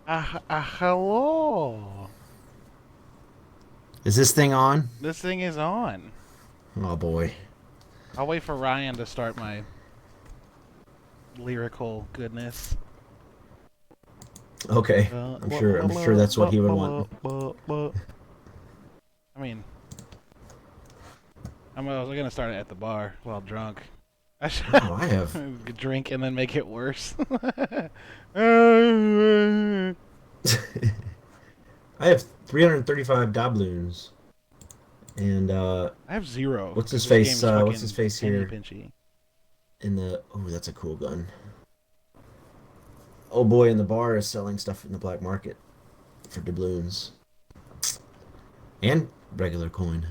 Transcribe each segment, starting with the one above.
Hello. Is this thing on? This thing is on. Oh boy. I'll wait for Ryan to start my lyrical goodness. Okay. I'm sure that's what he would want. I mean, I was gonna start it at the bar while drunk. I have drink and then make it worse. I have 335 doubloons. And I have 0. What's his face? What's his face here? Pinchy. In the that's a cool gun. Oh boy, in the bar is selling stuff in the black market for doubloons and regular coin.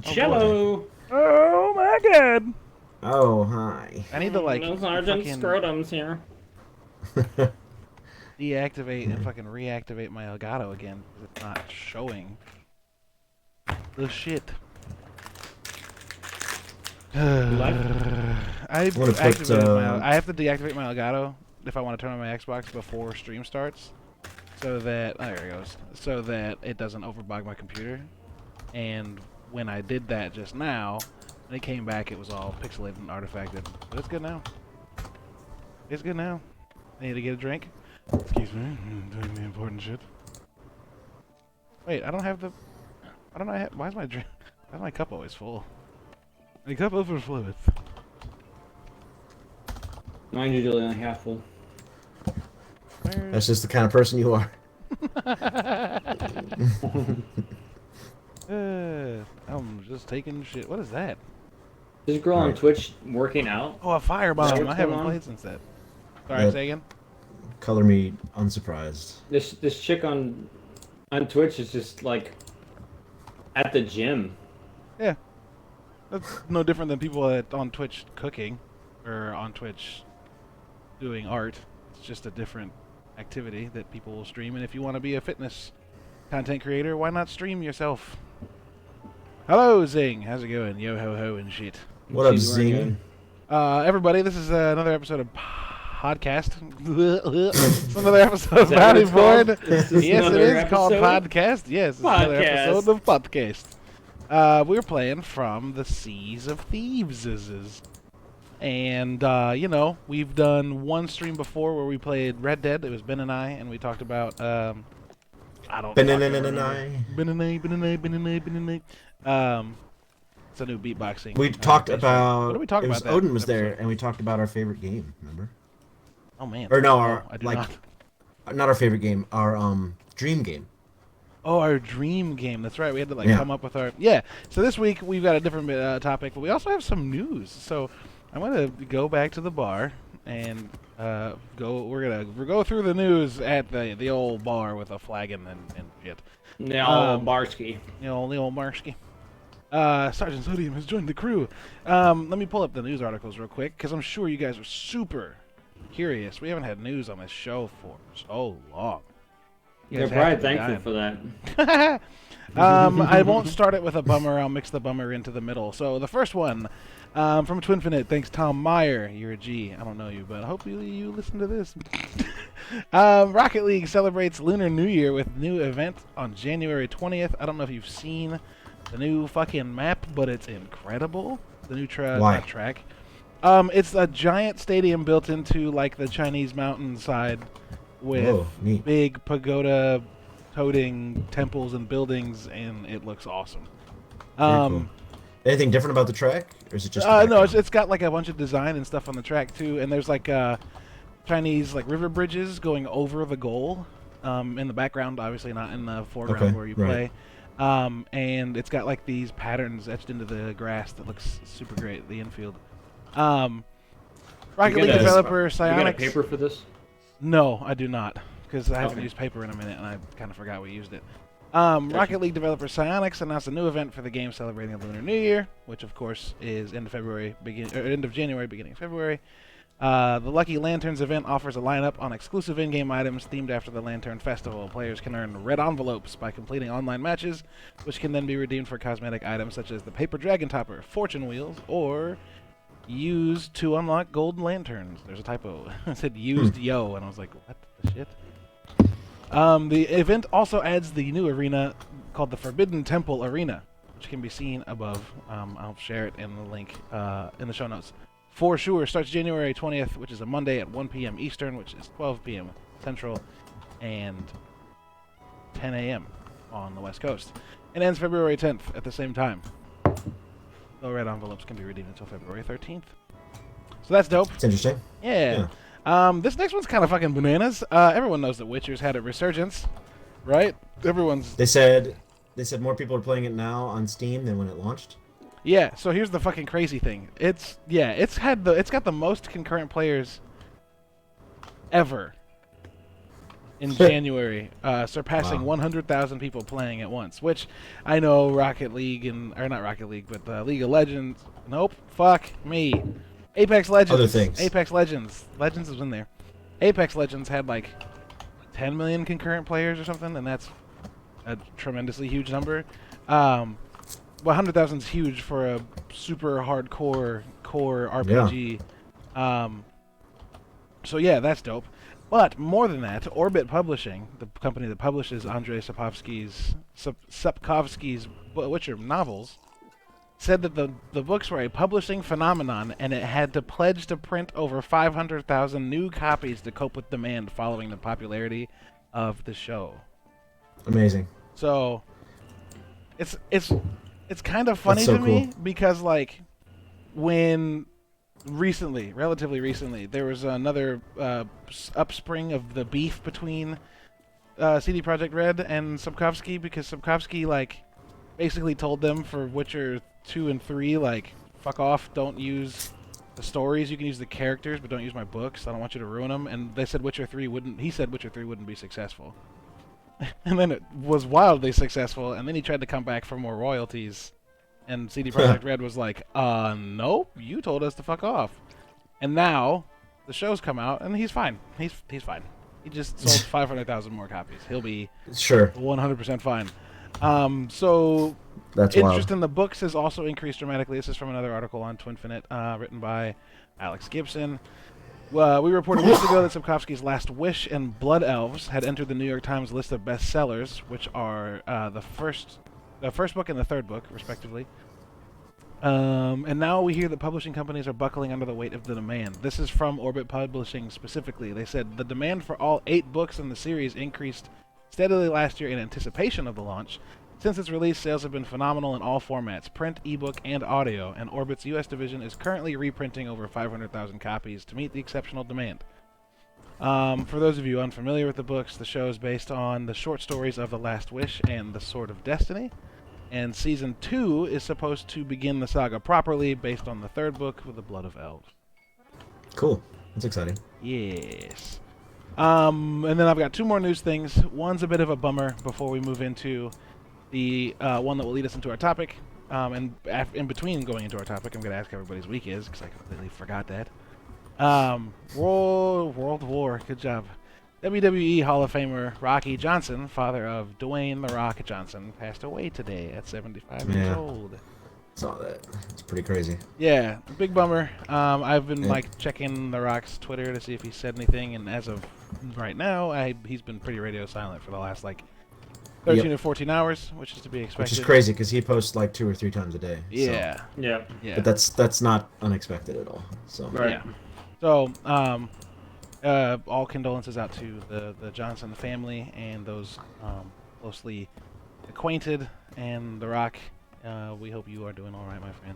Cello. Oh my god. Oh hi. I need to like those Sergeant Scrotums here. Deactivate and fucking reactivate my Elgato again because it's not showing the shit. I have to deactivate my Elgato if I want to turn on my Xbox before stream starts, so that there it goes, so that it doesn't overbog my computer. And when I did that just now, when it came back, it was all pixelated and artifacted. But it's good now. It's good now. I need to get a drink. Excuse me, I'm doing the important shit. Wait, I don't have the. Why is my drink? Why is my cup always full? My cup overfloweth. Mine's usually only half full. That's just the kind of person you are. I'm just taking shit. What is that? This girl on Twitch working out? Oh, a firebomb. I haven't played since that. Sorry, say again? Color me unsurprised. This chick on Twitch is just like at the gym. Yeah. That's no different than people on Twitch cooking or on Twitch doing art. It's just a different activity that people will stream. And if you want to be a fitness content creator, why not stream yourself? Hello, Zing. How's it going? Yo ho ho and shit. What up, Zing? Everybody, this is another episode of podcast. It's another episode of Bounty Board. Yes, it is called podcast. Yes, it's another episode of podcast. We're playing from the Seas of Thieves. And, you know, we've done one stream before where we played Red Dead. It was Ben and I, and we talked about, Ben and I. It's a new beatboxing. We talked about. What did we talk about? Odin was there, and we talked about our favorite game. Remember? Oh man. Or no, our not our favorite game, our dream game. Oh, our dream game. That's right. We had to come up with our So this week we've got a different topic, but we also have some news. So I'm gonna go back to the bar and We're gonna go through the news at the old bar with a flagon and shit. The old Barsky. The old Barsky. Sergeant Sodium has joined the crew. Let me pull up the news articles real quick, because I'm sure you guys are super curious. We haven't had news on this show for so long. They're probably thankful for that. I won't start it with a bummer. I'll mix the bummer into the middle. So the first one, from Twinfinite, thanks Tom Meyer. You're a G. I don't know you, but hopefully you listen to this. Rocket League celebrates Lunar New Year with new event on January 20th. I don't know if you've seen the new fucking map, but it's incredible. The new track. It's a giant stadium built into like the Chinese mountainside with big pagoda toting temples and buildings, and it looks awesome. Cool. Anything different about the track, or is it just no, it's got like a bunch of design and stuff on the track too, and there's like Chinese like river bridges going over the goal in the background, obviously not in the foreground where you play. And it's got like these patterns etched into the grass that looks super great, the infield. Rocket League developer Psyonix. You got a paper for this? No, I do not, because I haven't used paper in a minute, and I kind of forgot we used it. Rocket League developer Psyonix announced a new event for the game celebrating the Lunar New Year, which of course is end of January, beginning of February. The Lucky Lanterns event offers a lineup on exclusive in-game items themed after the Lantern Festival. Players can earn red envelopes by completing online matches, which can then be redeemed for cosmetic items such as the Paper Dragon Topper, Fortune Wheels, or used to unlock golden lanterns. There's a typo. It said used yo, and I was like, what the shit? The event also adds the new arena called the Forbidden Temple Arena, which can be seen above. I'll share it in the link in the show notes. For sure, starts January 20th, which is a Monday at 1 p.m. Eastern, which is 12 p.m. Central, and 10 a.m. on the West Coast. It ends February 10th at the same time. The red envelopes can be redeemed until February 13th. So that's dope. It's interesting. Yeah. This next one's kind of fucking bananas. Everyone knows that Witcher's had a resurgence, right? They said more people are playing it now on Steam than when it launched. Yeah, so here's the fucking crazy thing. It's got the most concurrent players ever in January, surpassing 100,000 people playing at once, which I know Rocket League or not Rocket League, but League of Legends. Nope, fuck me. Apex Legends. Other things. Apex Legends. Legends is in there. Apex Legends had like 10 million concurrent players or something, and that's a tremendously huge number. 100,000 is huge for a super hardcore core RPG. Yeah. So yeah, that's dope. But more than that, Orbit Publishing, the company that publishes Andrei Sapkowski's Witcher novels, said that the books were a publishing phenomenon, and it had to pledge to print over 500,000 new copies to cope with demand following the popularity of the show. Amazing. So, it's kind of funny to me because like when relatively recently, there was another upspring of the beef between CD Projekt Red and Sapkowski, because Sapkowski like basically told them for Witcher 2 and 3, like, fuck off, don't use the stories, you can use the characters, but don't use my books, I don't want you to ruin them. And they said Witcher 3 wouldn't be successful. And then it was wildly successful, and then he tried to come back for more royalties, and CD Projekt Red was like, nope, you told us to fuck off. And now the show's come out, and he's fine. He's fine. He just sold 500,000 more copies. He'll be 100% fine. So that's interest wild. in the books has also increased dramatically. This is from another article on Twinfinite, written by Alex Gibson. We reported weeks ago that Sapkowski's Last Wish and Blood Elves had entered the New York Times list of bestsellers, which are the first book and the third book, respectively. And now we hear that publishing companies are buckling under the weight of the demand. This is from Orbit Publishing specifically. They said the demand for all 8 books in the series increased steadily last year in anticipation of the launch. Since its release, sales have been phenomenal in all formats, print, ebook, and audio, and Orbit's U.S. division is currently reprinting over 500,000 copies to meet the exceptional demand. For those of you unfamiliar with the books, the show is based on the short stories of The Last Wish and The Sword of Destiny, and Season 2 is supposed to begin the saga properly, based on the third book with The Blood of Elves. Cool. That's exciting. Yes. And then I've got 2 more news things. One's a bit of a bummer before we move into the one that will lead us into our topic. And in between going into our topic, I'm going to ask how everybody's week is, because I completely forgot that. World War, good job. WWE Hall of Famer Rocky Johnson, father of Dwayne "The Rock" Johnson, passed away today at 75 years old. Saw that. It's pretty crazy. Yeah, big bummer. I've been like checking The Rock's Twitter to see if he said anything, and as of right now, he's been pretty radio silent for the last like 13 or 14 hours, which is to be expected. Which is crazy because he posts like 2 or 3 times a day. Yeah. So. Yeah. But that's not unexpected at all. So. Right. Yeah. So, all condolences out to the Johnson family and those closely acquainted, and The Rock. We hope you are doing all right, my friend.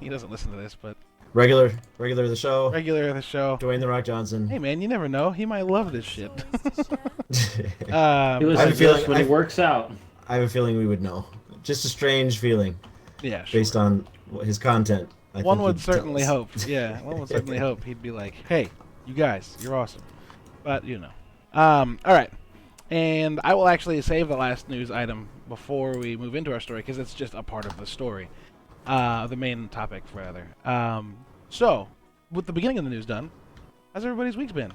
He doesn't listen to this, but regular of the show. Dwayne "The Rock" Johnson. Hey man, you never know. He might love this shit. He listens to this when he works out. I have a feeling we would know. Just a strange feeling. Yeah, sure. Based on his content. One would certainly hope. Yeah, one would certainly hope he'd be like, "Hey, you guys, you're awesome." But you know. All right. And I will actually save the last news item before we move into our story, because it's just a part of the story. The main topic, rather. So, with the beginning of the news done, how's everybody's week been?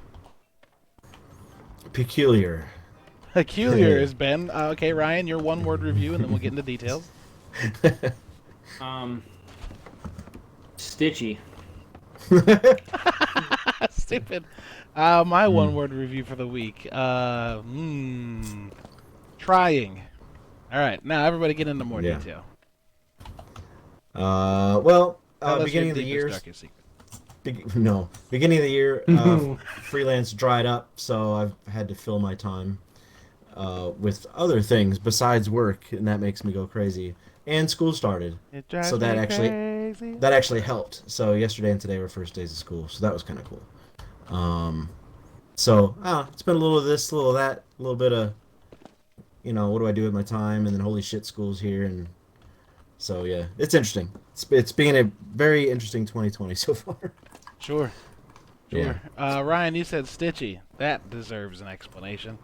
Peculiar. Peculiar has been. Okay, Ryan, your one-word review, and then we'll get into details. Stitchy. Stupid. My one-word review for the week. Trying. All right, now everybody get into more Yeah. detail. Well, Tell us beginning your of the deepest, year. darkest secret. Beginning of the year, freelance dried up, so I've had to fill my time with other things besides work, and that makes me go crazy. And school started, It drives so that me actually crazy. that actually helped. So yesterday and today were first days of school, so that was kind of cool. So it's been a little of this, a little of that, a little bit of what do I do with my time, and then holy shit, school's here, and so yeah, it's interesting. It's been a very interesting 2020 so far. Sure. Yeah. Ryan, you said stitchy. That deserves an explanation.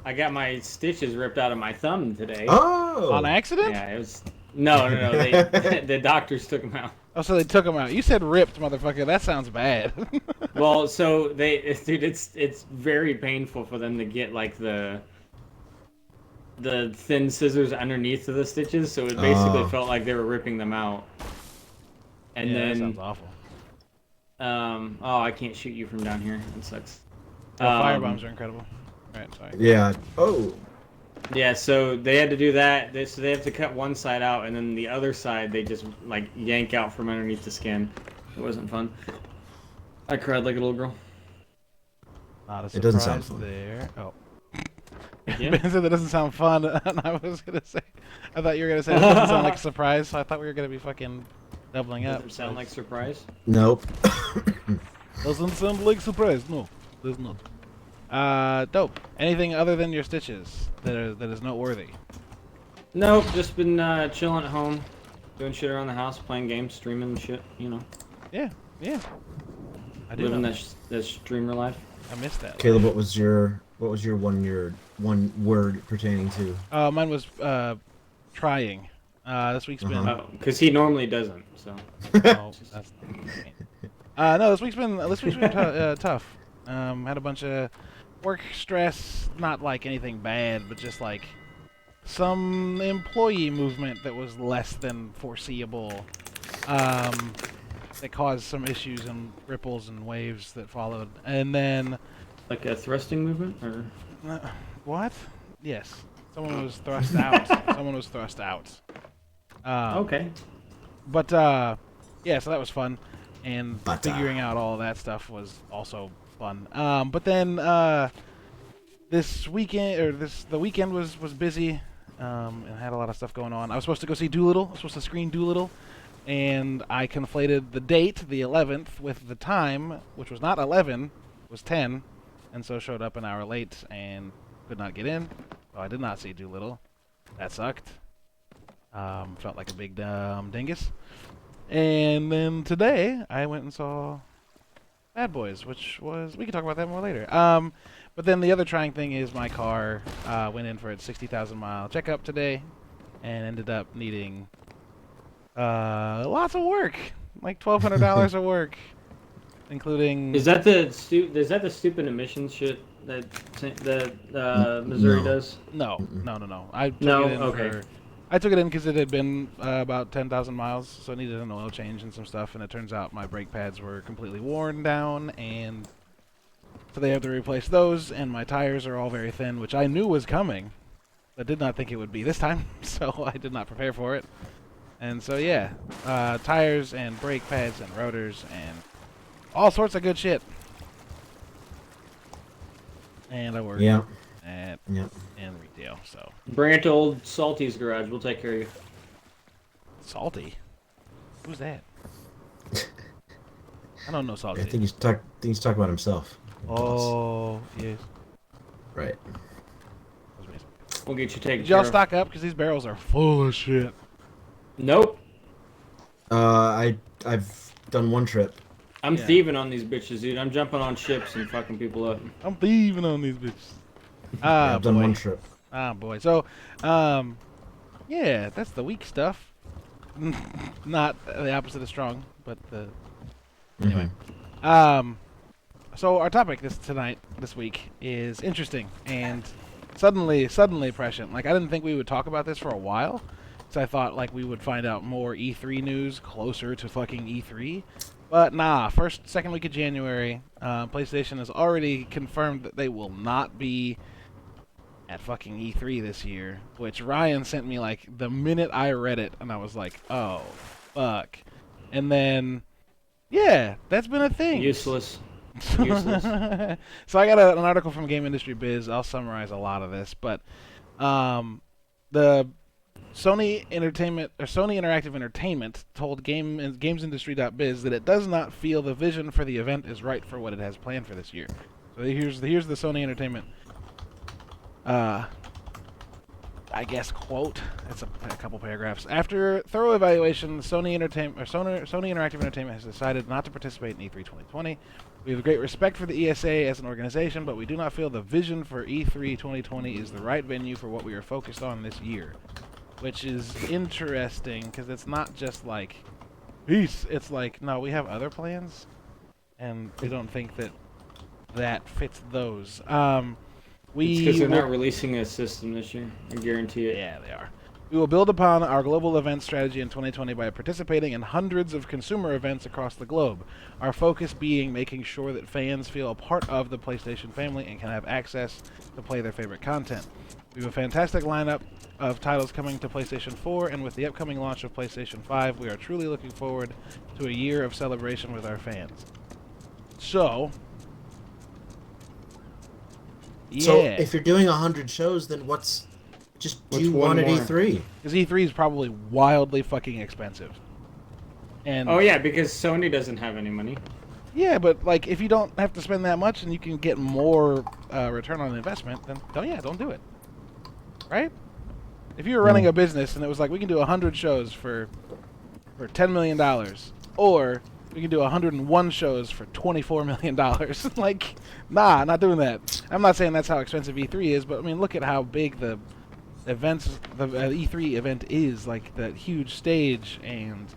I got my stitches ripped out of my thumb today. Oh. On accident? Yeah, it was. No. The doctors took them out. Oh, so they took him out. You said ripped, motherfucker. That sounds bad. Well, so dude, it's very painful for them to get like the thin scissors underneath of the stitches, so it basically felt like they were ripping them out. And yeah, then that sounds awful. I can't shoot you from down here. It sucks. The firebombs are incredible. Right, sorry. Yeah. Oh. Yeah, so they had to do that. So they have to cut one side out, and then the other side they just like yank out from underneath the skin. It wasn't fun. I cried like a little girl. Not a surprise It doesn't sound fun. there. Oh. Yeah. Ben said that doesn't sound fun, and I was gonna say, I thought you were gonna say it doesn't sound like a surprise, so I thought we were gonna be fucking doubling up. Doesn't sound like surprise. Nope. Doesn't sound like surprise. No, does not. Dope. Anything other than your stitches that is noteworthy? Nope, just been chilling at home, doing shit around the house, playing games, streaming and shit. Yeah. I do Living know. that streamer life. I missed that. Caleb, what was your one word pertaining to? Mine was trying. This week's been. Oh, because he normally doesn't. So. No, that's not no, this week's been tough. Had a bunch of work stress, not like anything bad, but just like some employee movement that was less than foreseeable. That caused some issues and ripples and waves that followed, and then. Like a thrusting movement, or? What? Yes. Someone was thrust out. Someone was thrust out. Okay. But, yeah, so that was fun. And figuring out all of that stuff was also fun. But then, this weekend, or the weekend was busy, and had a lot of stuff going on. I was supposed to go see Doolittle. I was supposed to screen Doolittle. And I conflated the date, the 11th, with the time, which was not 11, it was 10. And so showed up an hour late and could not get in. So I did not see Doolittle. That sucked. Felt like a big dingus. And then today, I went and saw Bad Boys, which was... We can talk about that more later. But then the other trying thing is my car went in for its 60,000 mile checkup today and ended up needing lots of work. Like $1,200 of work. Including... Is that the stupid emissions shit that Missouri does? No. I took it in because it had been about 10,000 miles, so I needed an oil change and some stuff, and it turns out my brake pads were completely worn down, and so they have to replace those, and my tires are all very thin, which I knew was coming, but did not think it would be this time, so I did not prepare for it. And so yeah, tires and brake pads and rotors and all sorts of good shit. And I work in retail, so. Bring it to old Salty's garage. We'll take care of you. Salty? Who's that? I don't know Salty. I think he's talking about himself. Oh, yes. Right. We'll get you taken Did y'all care of. stock up? Because these barrels are full of shit. Nope. I've done one trip. I'm thieving on these bitches, dude. I'm jumping on ships and fucking people up. I'm thieving on these bitches. I've done one trip. Ah, boy. So, yeah, that's the weak stuff. Not the opposite of strong, but the... Anyway. So our topic this week, is interesting and suddenly prescient. Like, I didn't think we would talk about this for a while, because I thought, like, we would find out more E3 news closer to fucking E3. But nah, second week of January, PlayStation has already confirmed that they will not be at fucking E3 this year, which Ryan sent me like the minute I read it, and I was like, oh, fuck. And then, yeah, that's been a thing. Useless. Useless. So I got an article from Game Industry Biz. I'll summarize a lot of this, but the Sony Interactive Entertainment told GamesIndustry.biz that it does not feel the vision for the event is right for what it has planned for this year. So here's the Sony Entertainment, I guess, quote. It's a couple paragraphs. After thorough evaluation, Sony Interactive Entertainment has decided not to participate in E3 2020. We have great respect for the ESA as an organization, but we do not feel the vision for E3 2020 is the right venue for what we are focused on this year. Which is interesting, because it's not just like, peace. It's like, no, we have other plans, and we don't think that fits those. It's because they're not releasing a system this year. I guarantee it. Yeah, they are. We will build upon our global event strategy in 2020 by participating in hundreds of consumer events across the globe. Our focus being making sure that fans feel a part of the PlayStation family and can have access to play their favorite content. We have a fantastic lineup of titles coming to PlayStation 4, and with the upcoming launch of PlayStation 5, we are truly looking forward to a year of celebration with our fans. So, yeah. So if you're doing 100 shows, then just do one at E3? Because E3 is probably wildly fucking expensive. And oh yeah, because Sony doesn't have any money. Yeah, but like if you don't have to spend that much and you can get more return on investment, then don't do it. Right? If you were running a business and it was like we can do 100 shows for $10 million, or we can do 101 shows for $24 million. Like, nah, not doing that. I'm not saying that's how expensive E3 is, but I mean, look at how big the E3 event is. Like, that huge stage and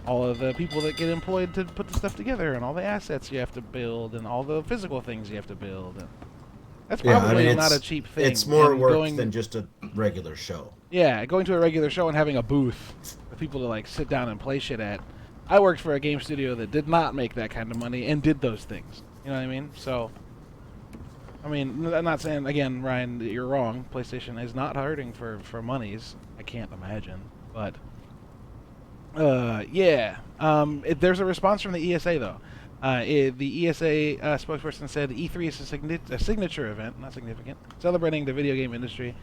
all of the people that get employed to put the stuff together and all the assets you have to build and all the physical things you have to build. And that's probably not a cheap thing. It's more work than just a regular show. Yeah, going to a regular show and having a booth for people to like sit down and play shit at. I worked for a game studio that did not make that kind of money and did those things. You know what I mean? So, I mean, I'm not saying, again, Ryan, that you're wrong. PlayStation is not hurting for monies. I can't imagine. But, yeah. There's a response from the ESA, though. The ESA spokesperson said E3 is a signature event, not significant, celebrating the video game industry,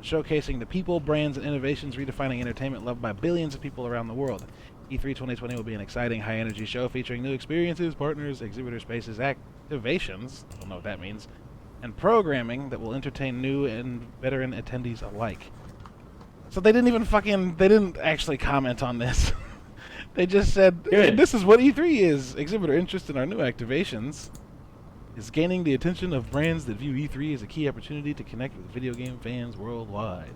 showcasing the people, brands, and innovations redefining entertainment loved by billions of people around the world. E3 2020 will be an exciting, high-energy show featuring new experiences, partners, exhibitor spaces, activations, I don't know what that means, and programming that will entertain new and veteran attendees alike. So they didn't actually comment on this. They just said, this is what E3 is. Exhibitor interest in our new activations is gaining the attention of brands that view E3 as a key opportunity to connect with video game fans worldwide.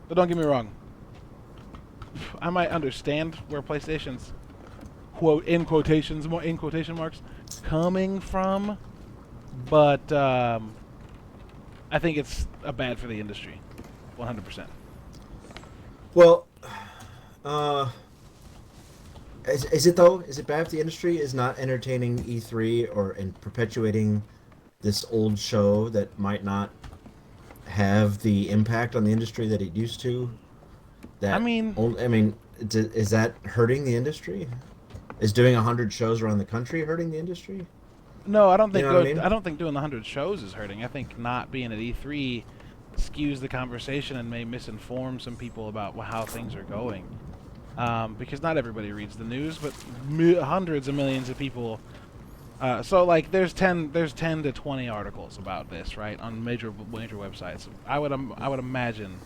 But don't get me wrong. I might understand where PlayStation's in quotation marks coming from, but I think it's bad for the industry, 100%. Well, is it though? Is it bad for the industry? Is not entertaining E3 and perpetuating this old show that might not have the impact on the industry that it used to? Is that hurting the industry? Is doing 100 shows around the country hurting the industry? No, I don't think. I don't think doing 100 shows is hurting. I think not being at E3 skews the conversation and may misinform some people about how things are going. Because not everybody reads the news, but hundreds of millions of people. So like, there's 10 to 20 articles about this, right, on major websites. I would imagine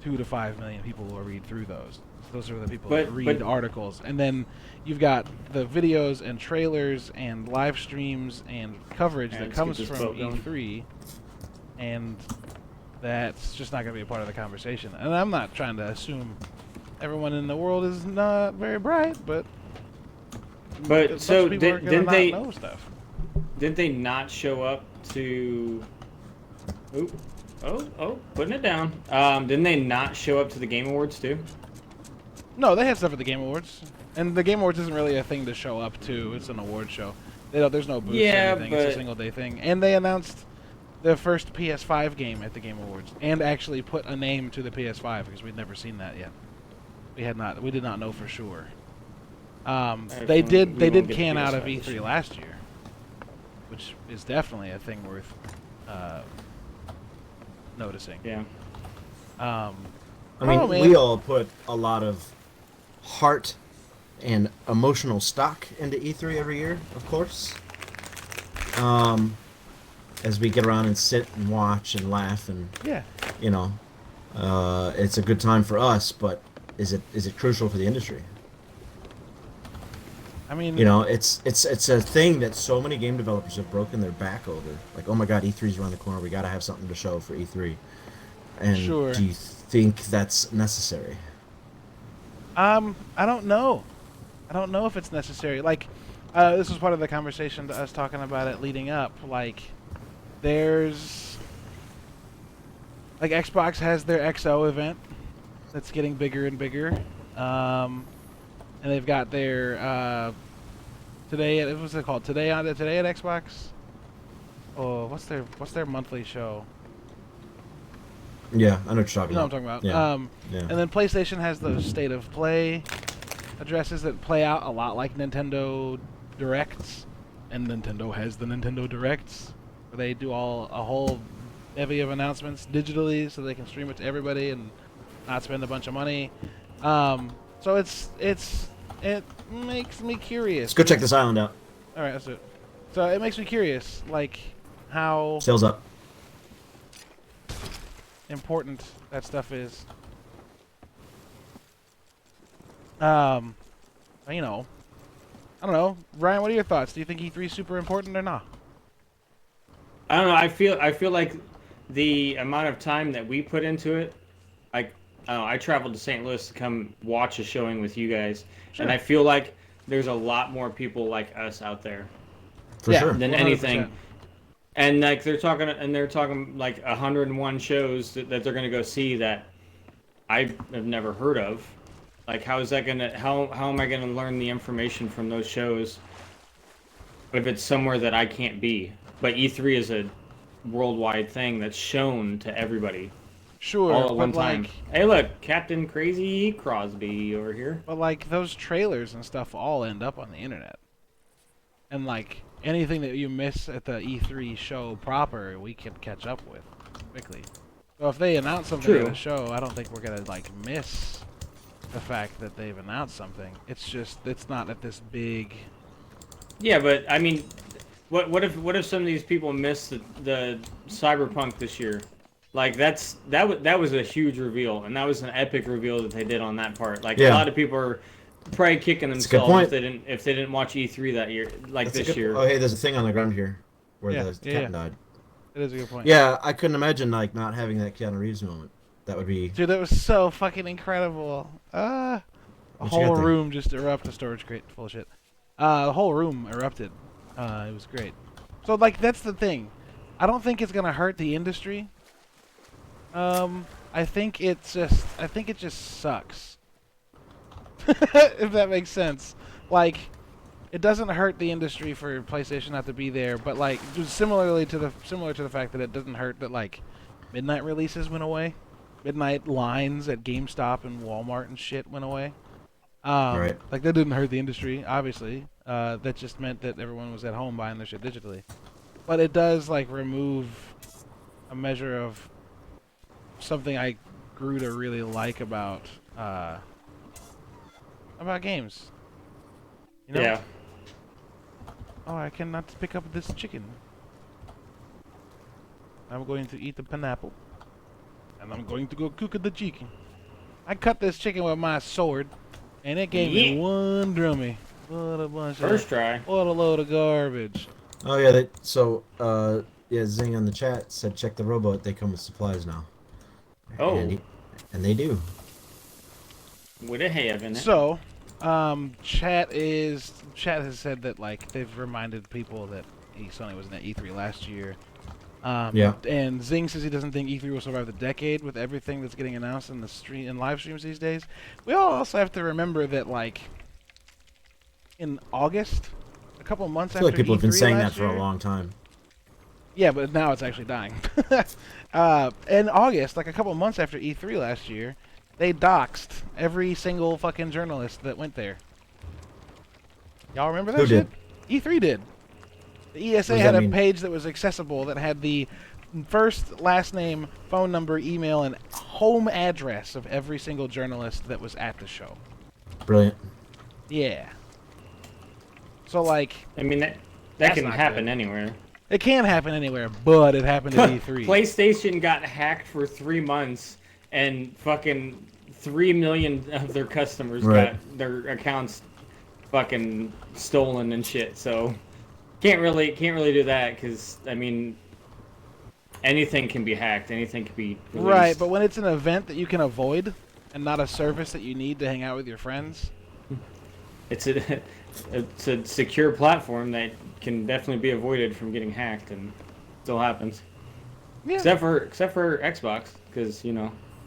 2 to 5 million people will read through those. Those are the people that read articles. And then you've got the videos and trailers and live streams and coverage that comes from E3. And that's just not going to be a part of the conversation. And I'm not trying to assume everyone in the world is not very bright, but so didn't they not show up to... Oh, putting it down. Didn't they not show up to the Game Awards too? No, they had stuff at the Game Awards. And the Game Awards isn't really a thing to show up to. It's an award show. There's no booths or anything. It's a single day thing. And they announced the first PS5 game at the Game Awards, and actually put a name to the PS5 because we'd never seen that yet. We did not know for sure. They did can out of E3 last year, which is definitely a thing worth noticing. Yeah. I mean, we all put a lot of heart and emotional stock into E3 every year, of course. As we get around and sit and watch and laugh and it's a good time for us, but is it crucial for the industry? I mean, it's a thing that so many game developers have broken their back over. Like, oh my God, E3's around the corner. We got to have something to show for E3. And do you think that's necessary? I don't know. I don't know if it's necessary. Like, this was part of the conversation to us talking about it leading up. Like, there's... Like, Xbox has their XO event that's getting bigger and bigger. And they've got their, today, what's it called? Today at Xbox? Oh, what's their monthly show? Yeah, I know what you're talking about. You know what I'm talking about. Yeah. And then PlayStation has those State of Play addresses that play out a lot like Nintendo Directs. And Nintendo has the Nintendo Directs, where they do a whole bevy of announcements digitally so they can stream it to everybody and not spend a bunch of money. So it makes me curious. Let's go check this island out. All right, let's do it. So it makes me curious, like, how Sails up. important that stuff is. You know, I don't know. Ryan, what are your thoughts? Do you think E3 is super important or not? I don't know. I feel like the amount of time that we put into it, like, I traveled to St. Louis to come watch a showing with you guys, and I feel like there's a lot more people like us out there, for sure, than 100%. Anything. And like they're talking like 101 shows that they're gonna go see that I have never heard of. Like, how is that gonna? How am I gonna learn the information from those shows if it's somewhere that I can't be? But E3 is a worldwide thing that's shown to everybody. Sure, all at one but time. Like, hey, look, Captain Crazy Crosby over here. But like those trailers and stuff all end up on the internet, and like anything that you miss at the E3 show proper, we can catch up with quickly. So if they announce something at a show, I don't think we're gonna like miss the fact that they've announced something. It's just it's not at this big. Yeah, but I mean, what if some of these people missed the Cyberpunk this year? Like that was a huge reveal, and that was an epic reveal that they did on that part. Like a lot of people are probably kicking themselves if they didn't watch E3 that year, like this year. Oh, hey, there's a thing on the ground here where the captain died. It is a good point. Yeah, I couldn't imagine like not having that Keanu Reeves moment. That would be. Dude, that was so fucking incredible. A whole room just erupted. A storage crate full of shit. The whole room erupted. It was great. So like that's the thing. I don't think it's gonna hurt the industry. I think it just sucks. If that makes sense. Like, it doesn't hurt the industry for PlayStation not to be there, but like similar to the fact that it doesn't hurt that like midnight releases went away. Midnight lines at GameStop and Walmart and shit went away. Right. Like that didn't hurt the industry, obviously. That just meant that everyone was at home buying their shit digitally. But it does like remove a measure of something I grew to really like about games. You know? Yeah. Oh, I cannot pick up this chicken. I'm going to eat the pineapple. And I'm going to go cook the chicken. I cut this chicken with my sword, and it gave me one drummy. What a bunch First try. What a load of garbage. Oh yeah, Zing on the chat said check the rowboat. They come with supplies now. Oh. And they do. Would it have in it? So, chat has said that like they've reminded people that Sony wasn't at E3 last year. And Zing says he doesn't think E3 will survive the decade with everything that's getting announced in the live streams these days. We all also have to remember that like in August, a couple months I feel after like people have been E3 saying that last for a year. long time. Yeah, but now it's actually dying. In August, like a couple months after E3 last year, they doxed every single fucking journalist that went there. Y'all remember that Who shit? did? E3 did. The ESA What does had that a mean? page that was accessible that had the first, last name, phone number, email, and home address of every single journalist that was at the show. Brilliant. Yeah. So, like, I mean, that That's can not happen good. anywhere. it can happen anywhere, but it happened at E3. PlayStation got hacked for 3 months, and fucking 3 million of their customers Right. got their accounts fucking stolen and shit. So can't really do that because I mean, anything can be hacked, anything can be released. Right, but when it's an event that you can avoid and not a service that you need to hang out with your friends, it's a secure platform that can definitely be avoided from getting hacked, and still happens. yeah. Except for Xbox, because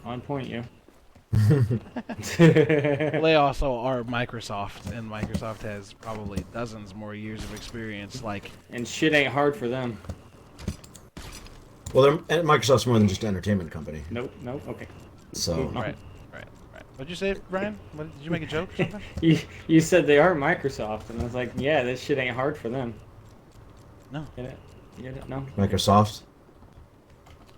on point you. They also are Microsoft, and Microsoft has probably dozens more years of experience. Like, And shit ain't hard for them. Well, Microsoft's more than just an entertainment company. Nope. Okay. So right. What'd you say, Brian? Did you make a joke or something? You said they are Microsoft, and I was like, yeah, this shit ain't hard for them. No. Get it? Get it? No. Microsoft.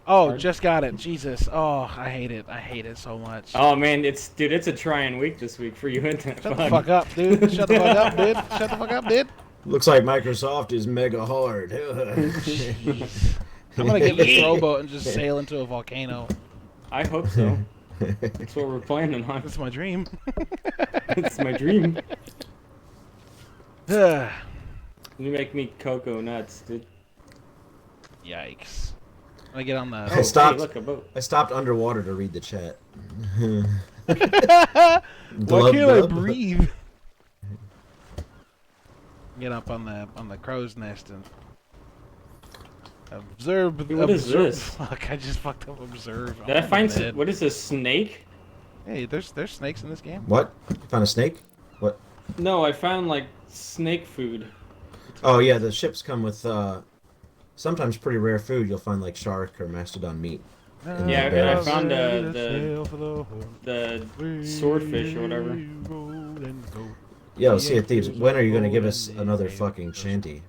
Oh, Pardon? just got it. Jesus. Oh, I hate it. I hate it so much. Oh man, it's a trying week this week for you, isn't it? Shut the fuck up, dude. Shut the fuck up, dude. Shut the fuck up, dude. Looks like Microsoft is mega hard. I'm gonna get this rowboat and just sail into a volcano. I hope so. That's what we're planning on. That's my dream. It's my dream. Yikes. You make me cocoa nuts, dude. I'm gonna get on the. I stopped. Hey, look, a boat. I stopped underwater to read the chat. Why Glub, can't I glub. breathe? Get up on the crow's nest and observe. Dude, what is observe. this? Fuck! I just fucked up. Observe. Did I I'm find dead. what is this, snake? Hey, there's snakes in this game. What? Found a snake? What? No, I found like snake food. Oh yeah, the ships come with sometimes pretty rare food. You'll find like shark or mastodon meat. in Yeah, the and I barrels. found the swordfish or whatever. Yo, Sea of Thieves, when are you gonna give us another fucking shanty?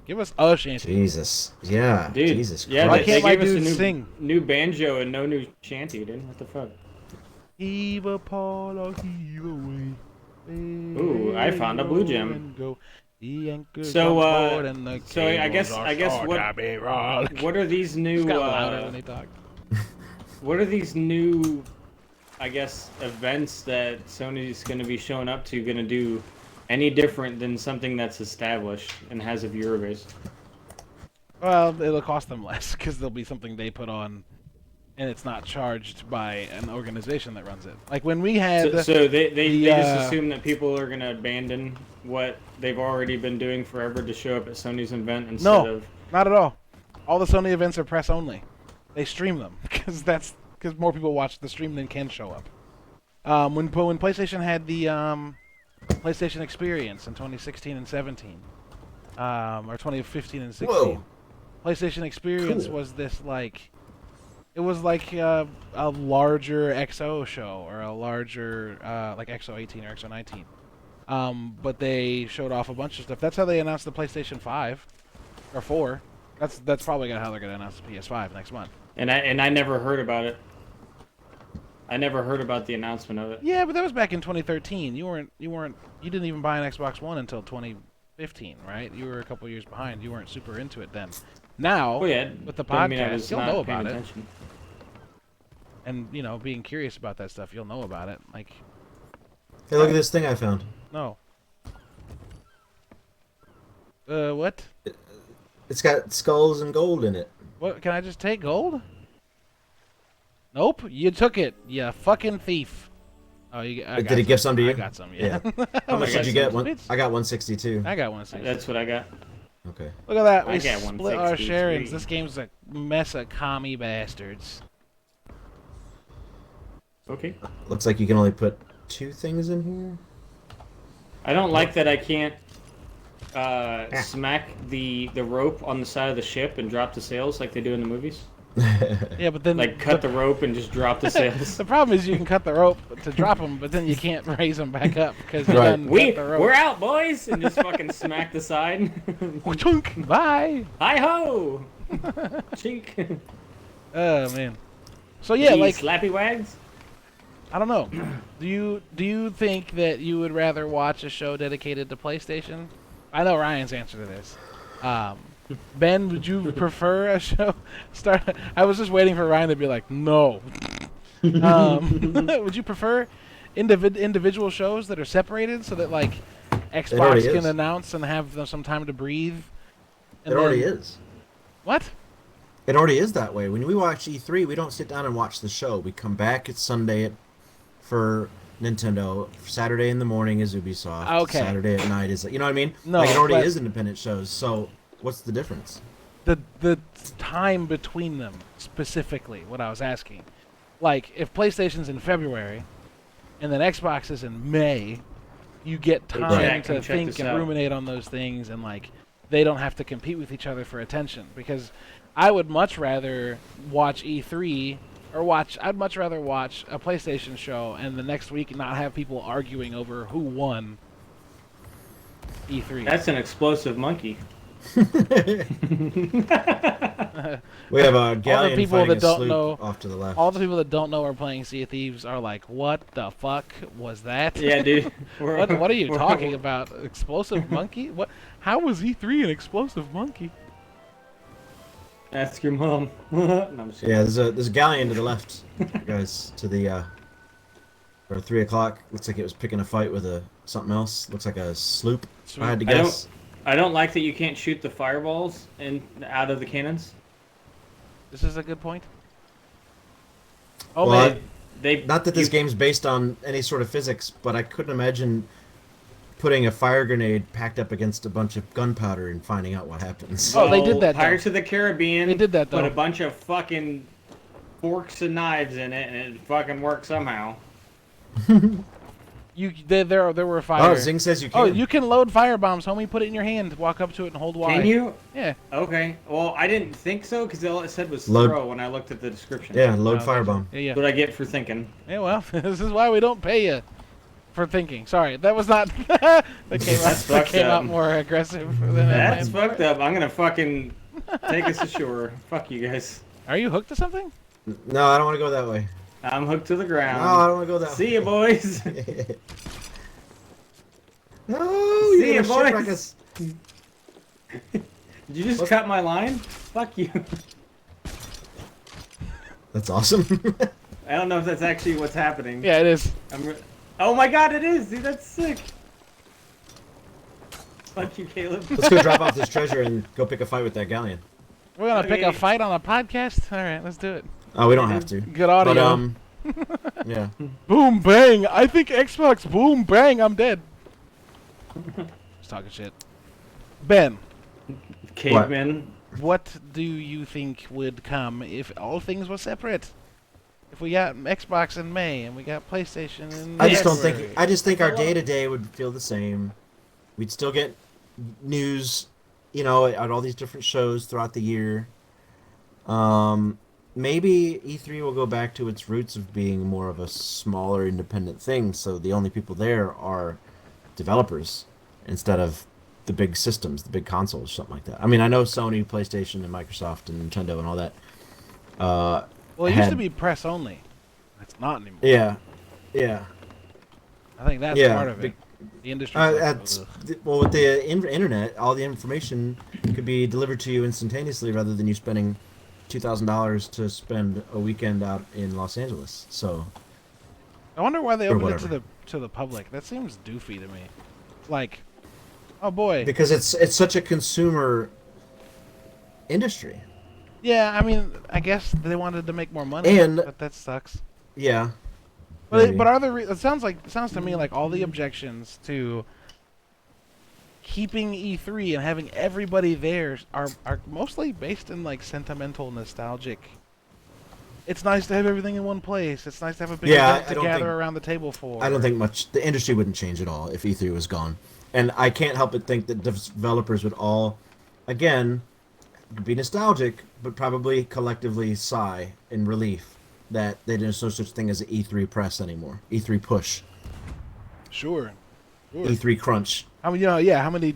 Give us a shanty. Jesus. Yeah. Dude, Jesus yeah, Why Christ. they can't my gave us a dude new, sing? new banjo and no new shanty, dude. What the fuck? Heave Paul or heave away. Ooh, I found a blue gem. And go. The anchor So, comes forward and the so I cables guess are short, I be wrong. what are these new Just got louder when they talk. what are these new, I guess, events that Sony's going to be showing up to going to do any different than something that's established and has a viewer base? Well, it'll cost them less because there'll be something they put on, and it's not charged by an organization that runs it. Like when we had. So they just the, assume that people are going to abandon what they've already been doing forever to show up at Sony's event instead of... Not at all. All the Sony events are press only. They stream them because more people watch the stream than can show up. When PlayStation had the PlayStation Experience in 2016 and 17, or 2015 and 16, Whoa. PlayStation Experience Cool. was this like, it was like a larger XO show or a larger like XO 18 or XO 19. But they showed off a bunch of stuff. That's how they announced the PlayStation 5 or 4. That's probably how they're gonna announce the PS5 next month. And I never heard about it. I never heard about the announcement of it. Yeah, but that was back in 2013. You didn't even buy an Xbox One until 2015, right? You were a couple years behind. You weren't super into it then. Now, Oh yeah, with the doesn't mean I podcast, was you'll not know paying about it. attention. And being curious about that stuff, you'll know about it. Like, Hey, look at this thing I found. no. What? It's got skulls and gold in it. What? Can I just take gold? Nope, you took it. You fucking thief. Oh, Did it give some to you? I got some. Yeah. How much got did you get? some I got 162. I got 160. That's what I got. Okay. Look at that. I We got split our 163. sharings. This game's a mess of commie bastards. Okay. Looks like you can only put 2 things in here. I don't like that I can't smack the rope on the side of the ship and drop the sails like they do in the movies. Yeah, but then Like cut the rope and just drop the sails. the problem is you can cut the rope to drop them, but then you can't raise them back up because you Right. done cut the rope. We're out, boys, and just fucking smack the side. Chunk. Bye. Hi ho, chink. Oh man. So yeah, like slappy wags. I don't know. Do you think that you would rather watch a show dedicated to PlayStation? I know Ryan's answer to this. Ben, would you prefer a show? I was just waiting for Ryan to be like, no. Would you prefer individual shows that are separated so that like Xbox can announce and have some time to breathe? It already is. What? It already is that way. When we watch E3, we don't sit down and watch the show. We come back. It's Sunday for Nintendo. Saturday in the morning is Ubisoft. Okay. Saturday at night is, you know what I mean? No, like it already is independent shows. So what's the difference? The time between them specifically. What I was asking, like if PlayStation's in February, and then Xbox is in May, you get time to think and ruminate on those things, and like they don't have to compete with each other for attention. Because I would much rather watch E3 I'd much rather watch a PlayStation show and the next week not have people arguing over who won E3. That's an explosive monkey. We have a galleon fighting a sloop off to the left. All the people that don't know are playing Sea of Thieves are like, what the fuck was that? Yeah, dude. What are you talking about? Explosive monkey? What? How was E3 an explosive monkey? Ask your mom. No, I'm just Yeah, there's a galleon to the left, guys. To the or 3 o'clock. Looks like it was picking a fight with something else. Looks like a sloop. If I had to guess. I don't like that you can't shoot the fireballs out of the cannons. This is a good point. Oh, well, man. Not that this game's based on any sort of physics, but I couldn't imagine putting a fire grenade packed up against a bunch of gunpowder and finding out what happens. Oh, they did that, though. Pirates of the Caribbean. They did that, though. Put a bunch of fucking forks and knives in it, and it fucking worked somehow. There were fire. Oh, Zing says you can. Oh, you can load fire bombs, homie. Put it in your hand. Walk up to it and hold Y. Can you? Yeah. Okay. Well, I didn't think so because all it said was Load. throw when I looked at the description. Yeah, load firebomb. Yeah. That's what I get for thinking. Yeah, well, this is why we don't pay you for thinking. Sorry, that was not. that came out more aggressive than That's fucked up. I'm gonna fucking take us ashore. Fuck you guys. Are you hooked to something? No, I don't want to go that way. I'm hooked to the ground. No, I don't want to go that way. See you, boys. No, See you're you, gonna shipwreck boys. us. Did you just cut my line? Fuck you. That's awesome. I don't know if that's actually what's happening. Yeah, it is. Oh my god, it is, dude. That's sick. Fuck you, Caleb. Let's go drop off this treasure and go pick a fight with that galleon. We're gonna pick a fight on a podcast. All right, let's do it. Oh, we don't have to. Good audio. But, yeah. Boom bang! I think Xbox. Boom bang! I'm dead. Just talking shit. Ben, Caveman. what do you think would come if all things were separate? If we got Xbox in May and we got PlayStation in I just don't February. think. I just think our day-to-day would feel the same. We'd still get news, at all these different shows throughout the year. Maybe E3 will go back to its roots of being more of a smaller independent thing, so the only people there are developers instead of the big systems, the big consoles, something like that. I mean, I know Sony, PlayStation, and Microsoft, and Nintendo, and all that. Well, it used to be press only. It's not anymore. Yeah. I think that's part of it. The industry. Well, with the internet, all the information could be delivered to you instantaneously rather than you spending $2,000 to spend a weekend out in Los Angeles. So. I wonder why they opened it to the public. That seems doofy to me. Like, oh boy. Because it's such a consumer industry. Yeah, I mean, I guess they wanted to make more money, but that sucks. Yeah. But are there? It sounds to me like all the objections to keeping E3 and having everybody there are mostly based in like sentimental, nostalgic It's nice to have everything in one place. It's nice to have a big Yeah, event to gather around the table for. I don't think much. The industry wouldn't change at all if E3 was gone, and I can't help but think that developers would all, again, be nostalgic, but probably collectively sigh in relief that there's no such thing as an E3 press anymore. E3 push. Sure. E3 crunch. I mean, yeah. How many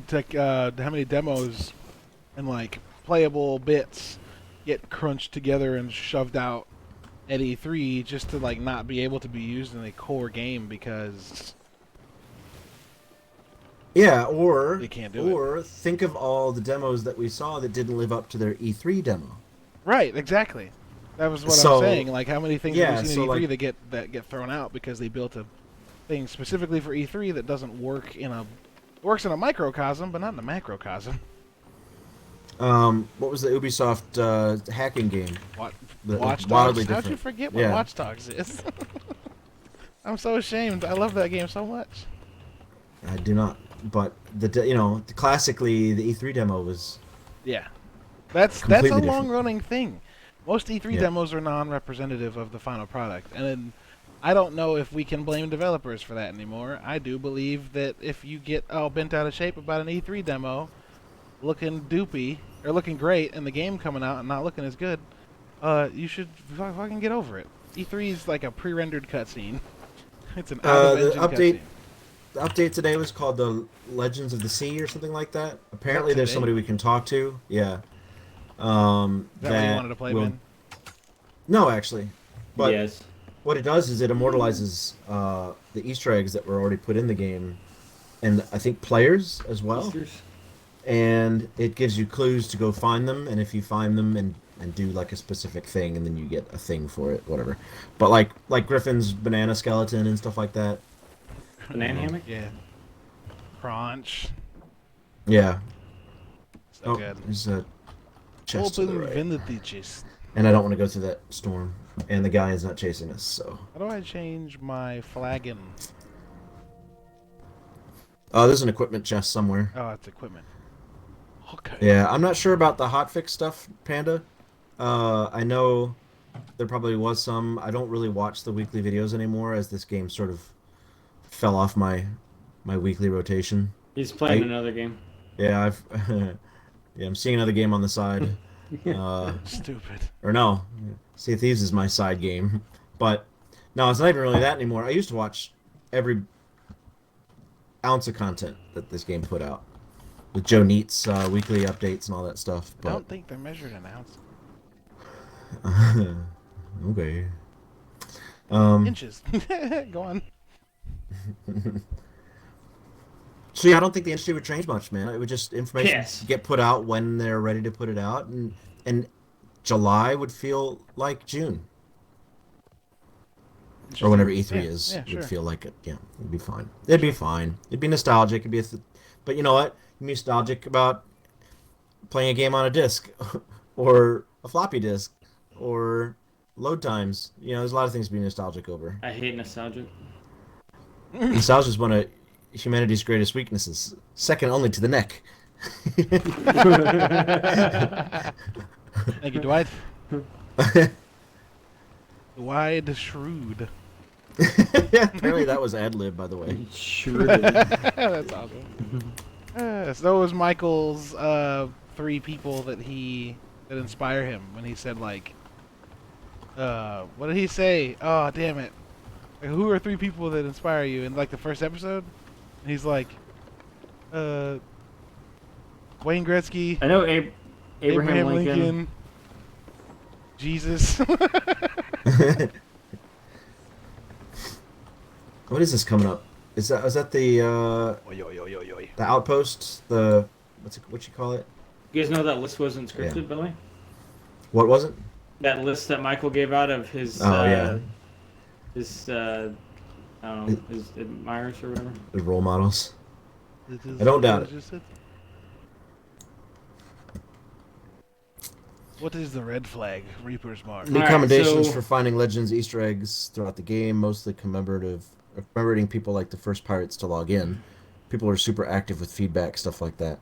demos and like playable bits get crunched together and shoved out at E3 just to like not be able to be used in a core game because Yeah, or they can't do or think of all the demos that we saw that didn't live up to their E3 demo. Right, exactly. That was what So, I'm saying. Like, how many things have we seen so at E3 like, that get thrown out because they built a thing specifically for E3 that doesn't work in a it works in a microcosm, but not in a macrocosm. what was the Ubisoft hacking game? What? That was Watch wildly Dogs? How'd you different. forget what Yeah. Watch Dogs is? I'm so ashamed. I love that game so much. I do not. But classically the E3 demo was Yeah, that's completely a different. long-running thing. Most E3 Yeah. demos are non-representative of the final product, and then I don't know if we can blame developers for that anymore. I do believe that if you get all bent out of shape about an E3 demo, looking doopy or looking great, and the game coming out and not looking as good, you should fucking get over it. E3 is like a pre-rendered cutscene. It's an the out-of-engine update cutscene. the update today was called the Legends of the Sea or something like that. Apparently there's today? somebody we can talk to. Yeah. Is that what you wanted to play, will- Ben? No, actually. But Yes. what it does is it immortalizes the Easter eggs that were already put in the game, and I think players as well. Easters. And it gives you clues to go find them, and if you find them and do like a specific thing, and then you get a thing for it, whatever. But like Griffin's banana skeleton and stuff like that. Banana hammock? Yeah. Crunch. Yeah. So good. There's a chest to the Open right. vintages. And I don't want to go through that storm. And the guy is not chasing us, so. How do I change my flagon? Oh, there's an equipment chest somewhere. Oh, it's equipment. Okay. Yeah, I'm not sure about the hotfix stuff, Panda. I know there probably was some. I don't really watch the weekly videos anymore as this game sort of fell off my weekly rotation. He's playing I- another game. Yeah, I'm seeing another game on the side. Stupid. Or no, Sea of Thieves is my side game. But no, it's not even really that anymore. I used to watch every ounce of content that this game put out. With Joe Neat's weekly updates and all that stuff. I But don't think they're measured in ounces. okay. Inches. Go on. So yeah, I don't think the industry would change much, man. It would just information Yes. get put out when they're ready to put it out, and July would feel like June, or whenever E3 Yeah, is, yeah, would sure. feel like it. Yeah, it'd be fine. It'd be fine. It'd be nostalgic. It'd be, but you know what? You'd be nostalgic about playing a game on a disc, or a floppy disk, or load times. You know, there's a lot of things to be nostalgic over. I hate nostalgia. Nostalgia is one of humanity's greatest weaknesses, second only to the neck. Thank you, Dwight. Wide shrewd. Apparently that was ad lib, by the way. Sure. That's awesome. So that was Michael's 3 people that inspire him when he said like, what did he say? Oh damn it! Like, who are 3 people that inspire you in like the first episode? And he's like, Wayne Gretzky, I know Abraham Lincoln. Jesus. What is this coming up? Is that the Oy, oy, oy, oy, oy. the outpost? The what you call it? You guys know that list wasn't scripted, Yeah. by the way? What was it? That list that Michael gave out of his, Oh, yeah. his, I don't know, his admirers or whatever. The role models. This is- I don't doubt it. What is the red flag? Reaper's Mark. The Alright, commendations so- for finding legends, Easter eggs throughout the game, mostly commemorating people like the first pirates to log in. People are super active with feedback, stuff like that.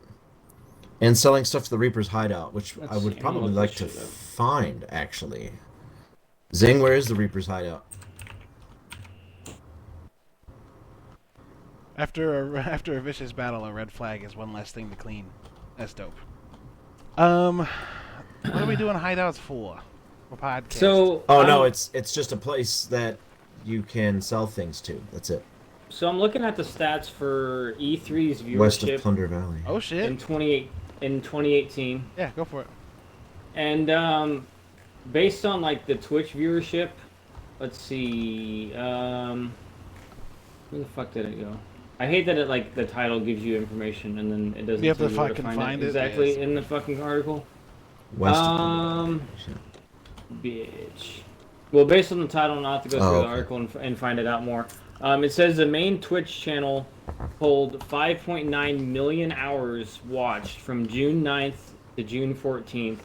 And selling stuff to the Reaper's hideout, which I Let's would see, probably I'm like to looking this shit up. find, actually. Zing, where is the Reaper's hideout? After a vicious battle, a red flag is one less thing to clean. That's dope. What are we doing hideouts for? For podcast. So Oh no, it's just a place that you can sell things to. That's it. So I'm looking at the stats for E3's West of viewership Plunder Valley. Oh shit. in 2018, Yeah, go for it. and based on like the Twitch viewership, let's see, where the fuck did it go? I hate that it like the title gives you information and then it doesn't. You have to tell you where fucking find it, exactly yes. in the fucking article. West of Plunder Valley. Bitch. Well, based on the title, I'll have to go through the okay. article and find it out more. It says the main Twitch channel pulled 5.9 million hours watched from June 9th to June 14th.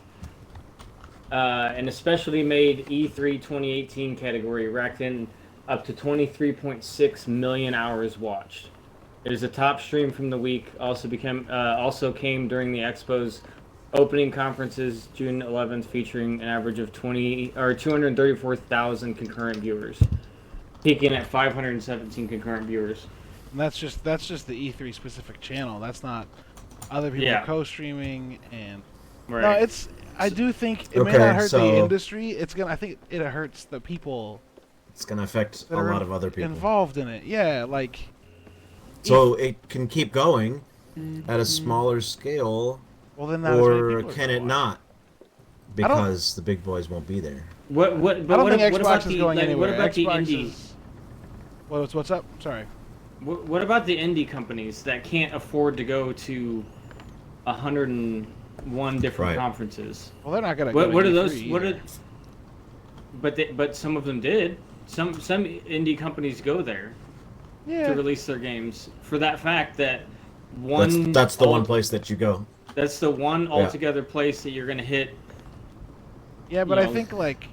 An especially made E3 2018 category racked in up to 23.6 million hours watched. It is a top stream from the week. Also came during the Expo's opening conferences June 11th, featuring an average of 234,000 concurrent viewers, peaking at 517 concurrent viewers. And that's just the E3 specific channel. That's not other people co-streaming and. Right. No, it's. I do think it may Okay, not hurt the so- industry. It's gonna. I think it hurts the people It's gonna affect that a are lot of other people. involved in it. Yeah, like. So it can keep going at a smaller scale, Well, then not as many or people are can gonna it watch. not? Because the big boys won't be there. But I don't what, think what Xbox about is the going like, anywhere. what about the Xbox indie? is. What's up? Sorry. What about the indie companies that can't afford to go to 101 different Right. conferences? Well, they're not gonna. What go are to those? E3 What either. are? But some of them did. Some indie companies go there to Yeah. release their games for that fact that That's the one place that you go. That's the one altogether place that you're gonna hit. Yeah, but you I know. think like,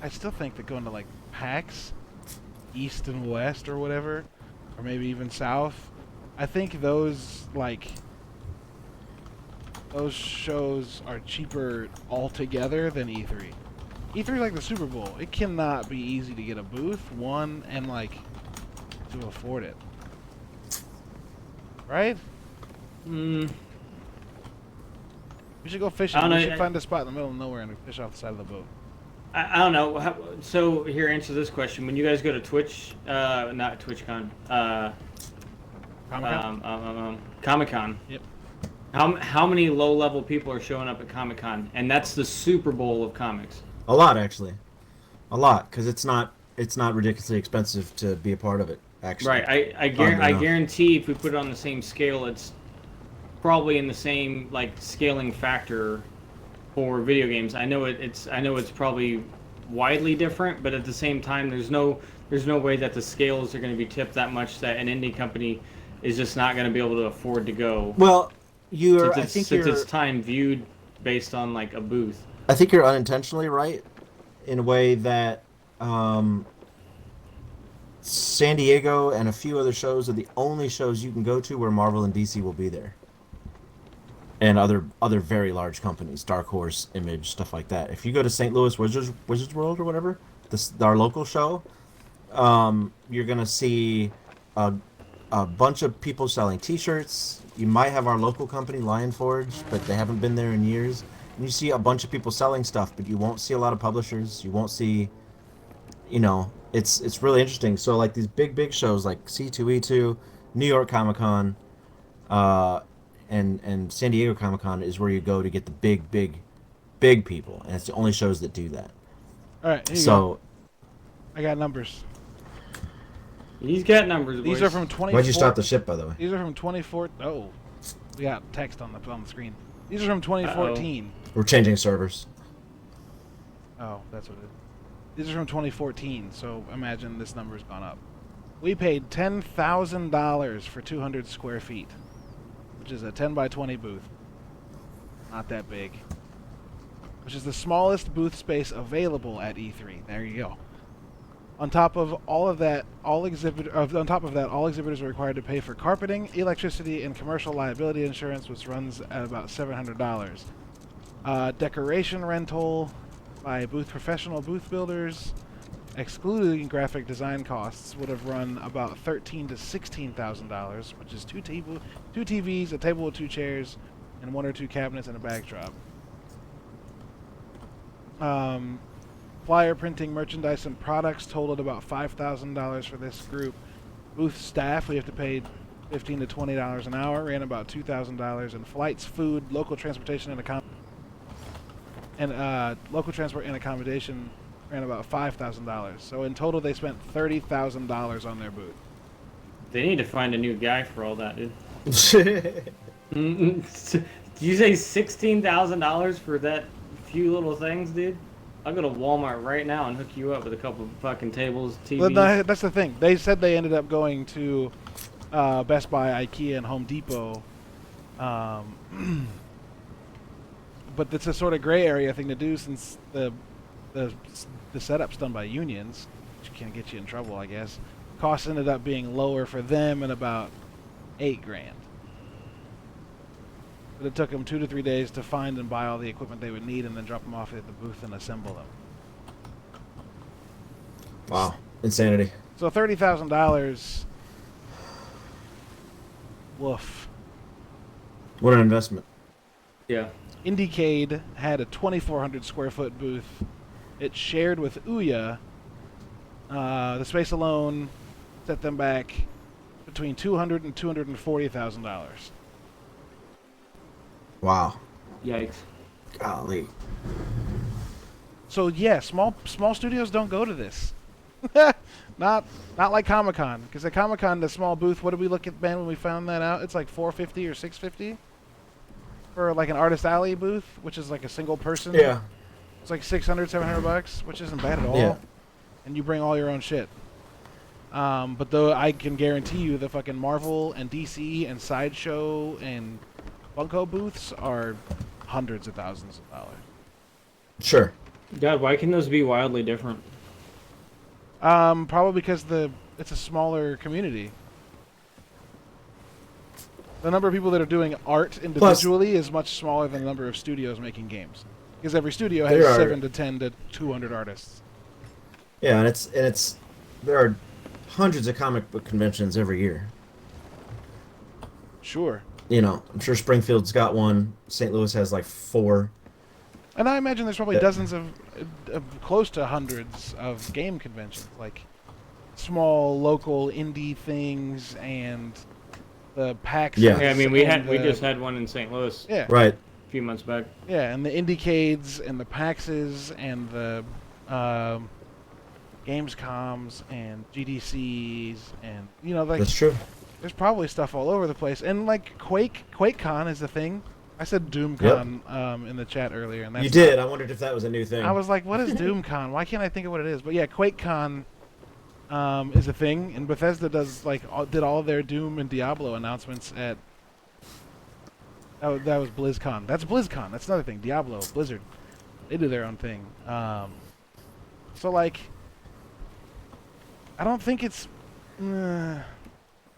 I still think that going to like PAX, East and West or whatever, or maybe even South, I think those shows are cheaper altogether than E3. E3 is like the Super Bowl. It cannot be easy to get a booth, and like to afford it. Right? Mm, We should go I fishing. don't We know, should I- find a spot in the middle of nowhere and fish off the side of the boat. I don't know. So here, answer this question: when you guys go to Twitch, not TwitchCon, Comic-Con? Comic-Con. Yep. How many low-level people are showing up at Comic-Con? And that's the Super Bowl of comics. A lot, actually. A lot, because it's not ridiculously expensive to be a part of it. Actually, Right. I Oddly enough. guarantee if we put it on the same scale, it's probably in the same like scaling factor for video games. I know it's probably widely different, but at the same time, there's no way that the scales are going to be tipped that much that an indie company is just not going to be able to afford to go. Well, Since it's time viewed based on like a booth. I think you're unintentionally right, in a way that San Diego and a few other shows are the only shows you can go to where Marvel and DC will be there, and other very large companies, Dark Horse, Image, stuff like that. If you go to St. Louis Wizards World or whatever, our local show, you're gonna see a bunch of people selling T-shirts. You might have our local company, Lion Forge, but they haven't been there in years. And you see a bunch of people selling stuff, but you won't see a lot of publishers. You won't see, it's really interesting. So like these big shows like C2E2, New York Comic Con, and San Diego Comic Con is where you go to get the big people, and it's the only shows that do that. All right, here you go. So I got numbers. He's got numbers. These boys. are from 24. why'd you stop the ship, by the way? These are from 24. Oh, we got text on the screen. These are from 2014. We're changing servers. Oh, that's what it is. These are from 2014. So imagine this number's gone up. We paid $10,000 for 200 square feet, which is a 10 by 20 booth. Not that big. Which is the smallest booth space available at E3. There you go. On top of that, all exhibitors are required to pay for carpeting, electricity, and commercial liability insurance, which runs at about $700. Decoration rental, by professional booth builders, excluding graphic design costs, would have run about $13,000 to $16,000, which is two TVs, a table with 2 chairs, and 1 or 2 cabinets and a backdrop. Flyer printing, merchandise, and products totaled about $5,000 for this group. Booth staff, we have to pay $15 to $20 an hour, ran about $2,000, and flights, food, local transportation, and local transport and accommodation ran about $5,000. So in total, they spent $30,000 on their booth. They need to find a new guy for all that, dude. Did you say $16,000 for that few little things, dude? I'll go to Walmart right now and hook you up with a couple of fucking tables, TVs. Well, no, that's the thing. They said they ended up going to Best Buy, IKEA, and Home Depot. But it's a sort of gray area thing to do since the setup's done by unions, which can get you in trouble, I guess. Costs ended up being lower for them at about $8,000. But it took them 2 to 3 days to find and buy all the equipment they would need, and then drop them off at the booth and assemble them. Wow, insanity. So $30,000. Woof. What an investment. Yeah. Indiecade had a 2,400 square foot booth. It shared with Ouya. The space alone set them back between $200,000 and $240,000. Wow. Yikes. Golly. So yeah, small studios don't go to this. not like Comic-Con, because at Comic-Con the small booth, what did we look at, Ben, when we found that out? It's like $450 or $650 for like an Artist Alley booth, which is like a single person. Yeah. It's like $600-700, which isn't bad at all. Yeah. And you bring all your own shit. But though I can guarantee you the fucking Marvel and DC and Sideshow and Funko booths are hundreds of thousands of dollars. Sure. God, why can those be wildly different? Probably because it's a smaller community. The number of people that are doing art individually is much smaller than the number of studios making games. Because every studio has 7 to 10 to 200 artists. Yeah, and there are hundreds of comic book conventions every year. Sure. You know, I'm sure Springfield's got one. St. Louis has like 4. And I imagine there's probably dozens of close to hundreds of game conventions, like small local indie things and the PAX. Yeah. Yeah, I mean, we just had one in St. Louis. Yeah. Right. A few months back. Yeah, and the Indiecades and the PAXs and the Gamescoms and GDCs and like That's true. there's probably stuff all over the place. And like QuakeCon is the thing. I said DoomCon in the chat earlier, and that's You did. I wondered if that was a new thing. I was like, what is DoomCon? Why can't I think of what it is? But yeah, QuakeCon is a thing, and Bethesda did all their Doom and Diablo announcements at. That was BlizzCon. That's BlizzCon. That's another thing. Diablo, Blizzard, they do their own thing. So like, I don't think it's.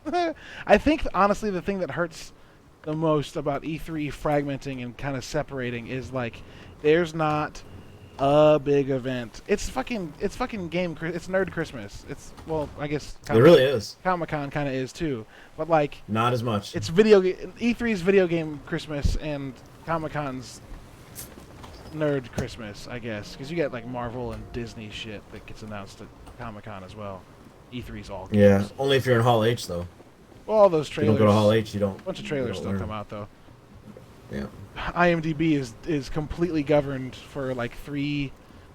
I think honestly, the thing that hurts the most about E3 fragmenting and kind of separating is like, there's not a big event. It's fucking it's Nerd Christmas. I guess it really is. Comic-Con kind of is too, but like Not as much. it's E3's video game Christmas and Comic-Con's Nerd Christmas, I guess, because you get like Marvel and Disney shit that gets announced at Comic-Con as well. E3's all games. Yeah, only if you're in Hall H though. Well, all those If you trailers. don't go to Hall H, you don't. A bunch of trailers still come out though. Yeah. IMDb is completely governed for like 3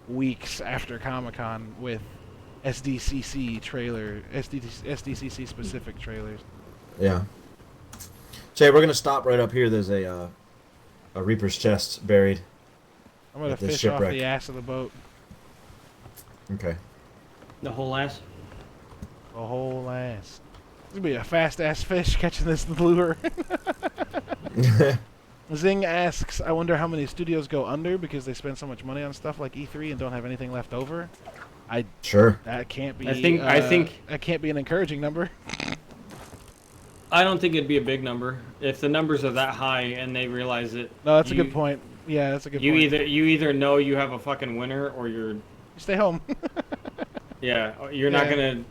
weeks after Comic-Con with SDCC specific trailers. Yeah. Jay, we're gonna stop right up here. There's a Reaper's chest buried. I'm gonna At this fish off shipwreck. the ass of the boat. Okay. The whole ass. The whole ass. It's gonna be a fast ass fish catching this lure. Zing asks, I wonder how many studios go under because they spend so much money on stuff like E3 and don't have anything left over. Sure. That can't be. I think that can't be an encouraging number. I don't think it'd be a big number if the numbers are that high and they realize it. No, that's a good point. Yeah, that's a good You point. either know you have a fucking winner or you're Stay home. you're not Yeah. gonna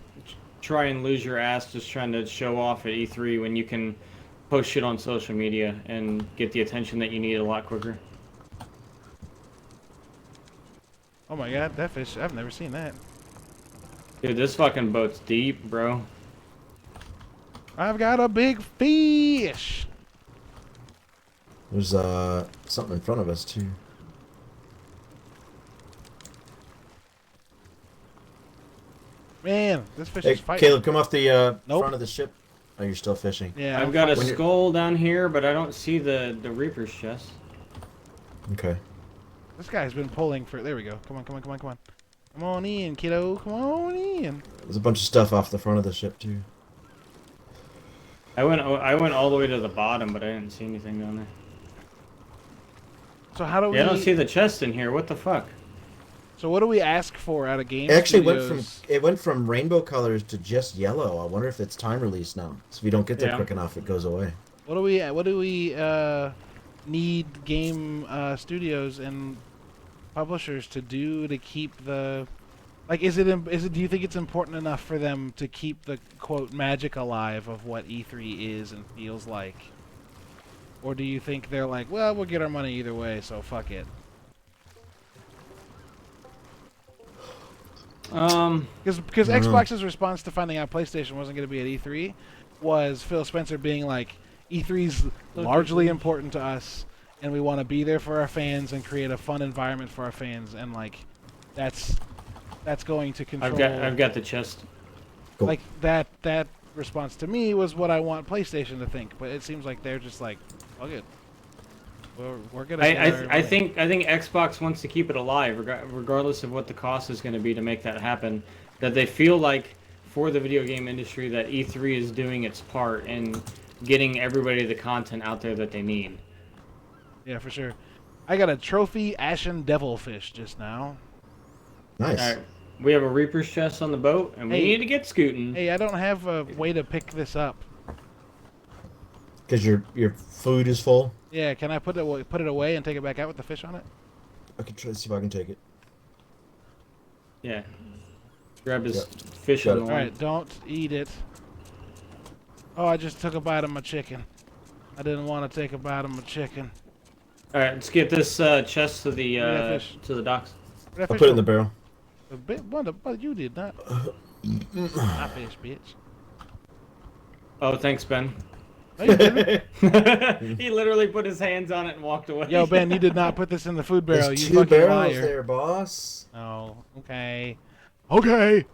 try and lose your ass just trying to show off at E3 when you can post shit on social media and get the attention that you need a lot quicker. Oh my god, that fish! I've never seen that. Dude, this fucking boat's deep, bro. I've got a big fish. There's something in front of us too. Man, this fish Hey, is fighting. Caleb, come off the Nope. front of the ship. Oh, you're still fishing. Yeah, I've I'm got a When you're- skull down here, but I don't see the Reaper's chest. Okay. This guy's been pulling for. There we go. Come on, come on, come on, come on. Come on in, kiddo. Come on in. There's a bunch of stuff off the front of the ship too. I went all the way to the bottom, but I didn't see anything down there. So how do we? Yeah, I don't see the chest in here. What the fuck? So what do we ask for out of game It actually studios? went from rainbow colors to just yellow. I wonder if it's time release now. So if you don't get there Yeah. quick enough, it goes away. What do we need game studios and publishers to do to keep the like? Is it? Do you think it's important enough for them to keep the quote magic alive of what E3 is and feels like, or do you think they're like, well, we'll get our money either way, so fuck it? Because I don't know. Xbox's response to finding out PlayStation wasn't going to be at E3 was Phil Spencer being like, E3's largely important to us, and we want to be there for our fans and create a fun environment for our fans, and like, that's going to control. I've got the chest. Cool. Like that response to me was what I want PlayStation to think, but it seems like they're just like, fuck it. We're gonna. I think Xbox wants to keep it alive, regardless of what the cost is going to be to make that happen. That they feel like for the video game industry that E3 is doing its part in getting everybody the content out there that they need. Yeah, for sure. I got a trophy ashen devilfish just now. Nice. All right, we have a Reaper's chest on the boat, and we Hey. need to get scooting. Hey, I don't have a way to pick this up. Because your food is full. Yeah, can I put it away and take it back out with the fish on it? I can try to see if I can take it. Yeah. Grab his Yep. fish Got on it. the All line. right, don't eat it. Oh, I just took a bite of my chicken. I didn't want to take a bite of my chicken. All right, let's get this chest to the Yeah, fish. docks. Where'd that I'll fish put it in go? the barrel. But you did not. My fish, bitch. Oh, thanks, Ben. No, you didn't. He literally put his hands on it and walked away. Yo, Ben, you did not put this in the food barrel. There's You two fucking barrels liar. there, boss. Oh, okay. Okay.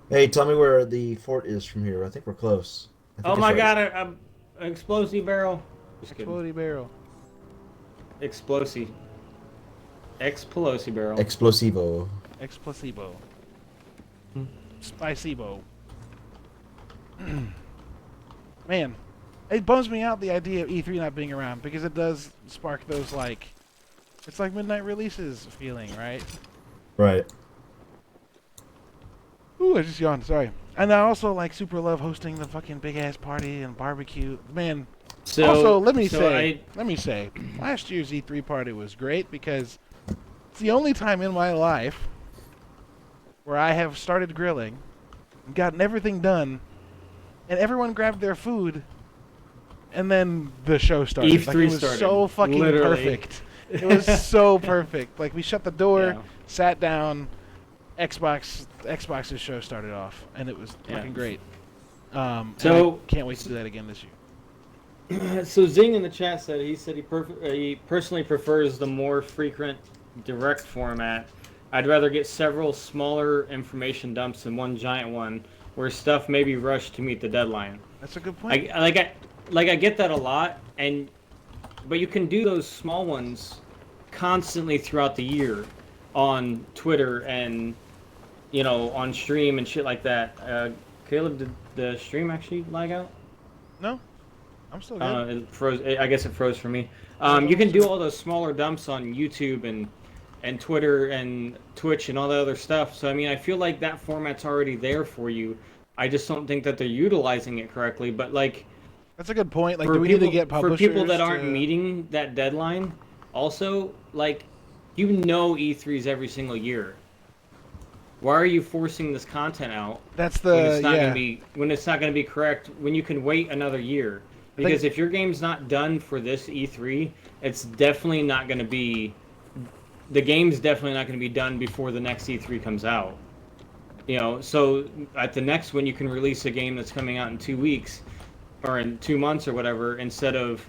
Hey, tell me where the fort is from here. I think we're close. I think Oh it's my right- god, an explosive barrel. Just kidding. Explodey barrel. Explosive. Explosive barrel. Explosivo. Explosivo. Spicibo. Man, it bums me out the idea of E3 not being around because it does spark those like, it's like midnight releases feeling, right? Right. Ooh, I just yawned. Sorry. And I also like super love hosting the fucking big ass party and barbecue. Man. So, Also, let me so say, last year's E3 party was great because it's the only time in my life where I have started grilling, and gotten everything done, and everyone grabbed their food, and then the show started. E3 Like, it was started. so fucking Literally. perfect. It was so perfect. Like, we shut the door, Yeah. sat down, Xbox's show started off, and it was Yeah. fucking great. And So- I can't wait to do that again this year. So Zing in the chat said he personally prefers the more frequent direct format. I'd rather get several smaller information dumps than one giant one where stuff may be rushed to meet the deadline. That's a good point. I get that a lot, but you can do those small ones constantly throughout the year on Twitter and on stream and shit like that. Caleb, did the stream actually lag out? No, I'm still I good. don't know, it froze. I guess it froze for me. You can do all those smaller dumps on YouTube and Twitter and Twitch and all that other stuff. So I mean, I feel like that format's already there for you. I just don't think that they're utilizing it correctly. But like, That's a good point. Like, do we need to get publishers for people that aren't meeting that deadline? Also, like, E3's every single year. Why are you forcing this content out? That's the when it's not gonna be correct. When you can wait another year, because if your game's not done for this E3, it's definitely not going to be. The game's definitely not going to be done before the next E3 comes out. You know, so at the next one you can release a game that's coming out in 2 weeks, or in 2 months or whatever, instead of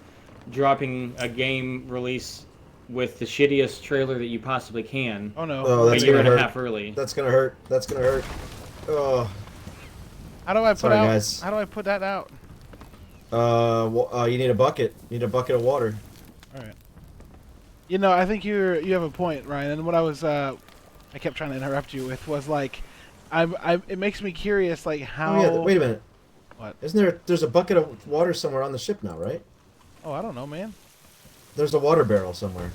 dropping a game release with the shittiest trailer that you possibly can. Oh no! Oh, a year and a half early. That's gonna hurt. That's gonna hurt. Oh. How do I put Sorry, out? guys. How do I put that out? You need a bucket. You need a bucket of water. All right. You know, I think you have a point, Ryan. And what I kept trying to interrupt you with was like, it makes me curious, like how. Oh yeah. Wait a minute. What? There's a bucket of water somewhere on the ship now, right? Oh, I don't know, man. There's a water barrel somewhere.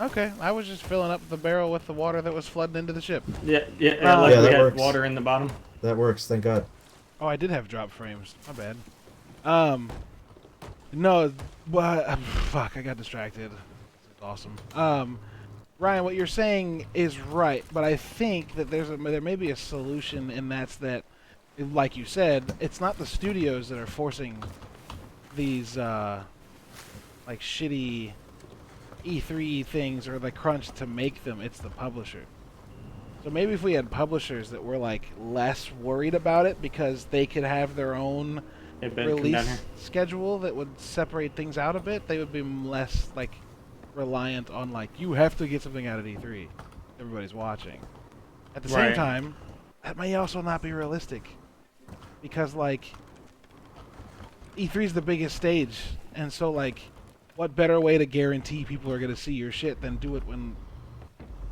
Okay, I was just filling up the barrel with the water that was flooding into the ship. Yeah, we that had works. water in the bottom. That works. Thank God. Oh, I did have drop frames. My bad. No, but fuck, I got distracted. It's awesome. Ryan, what you're saying is right, but I think that there may be a solution, and that's that, like you said, it's not the studios that are forcing these like shitty E3 things or the crunch to make them. It's the publisher. So maybe if we had publishers that were like less worried about it because they could have their own release schedule that would separate things out a bit, they would be less like reliant on like, you have to get something out at E3. Everybody's watching. At the same time, that may also not be realistic because like E3 is the biggest stage, and so like, what better way to guarantee people are going to see your shit than do it when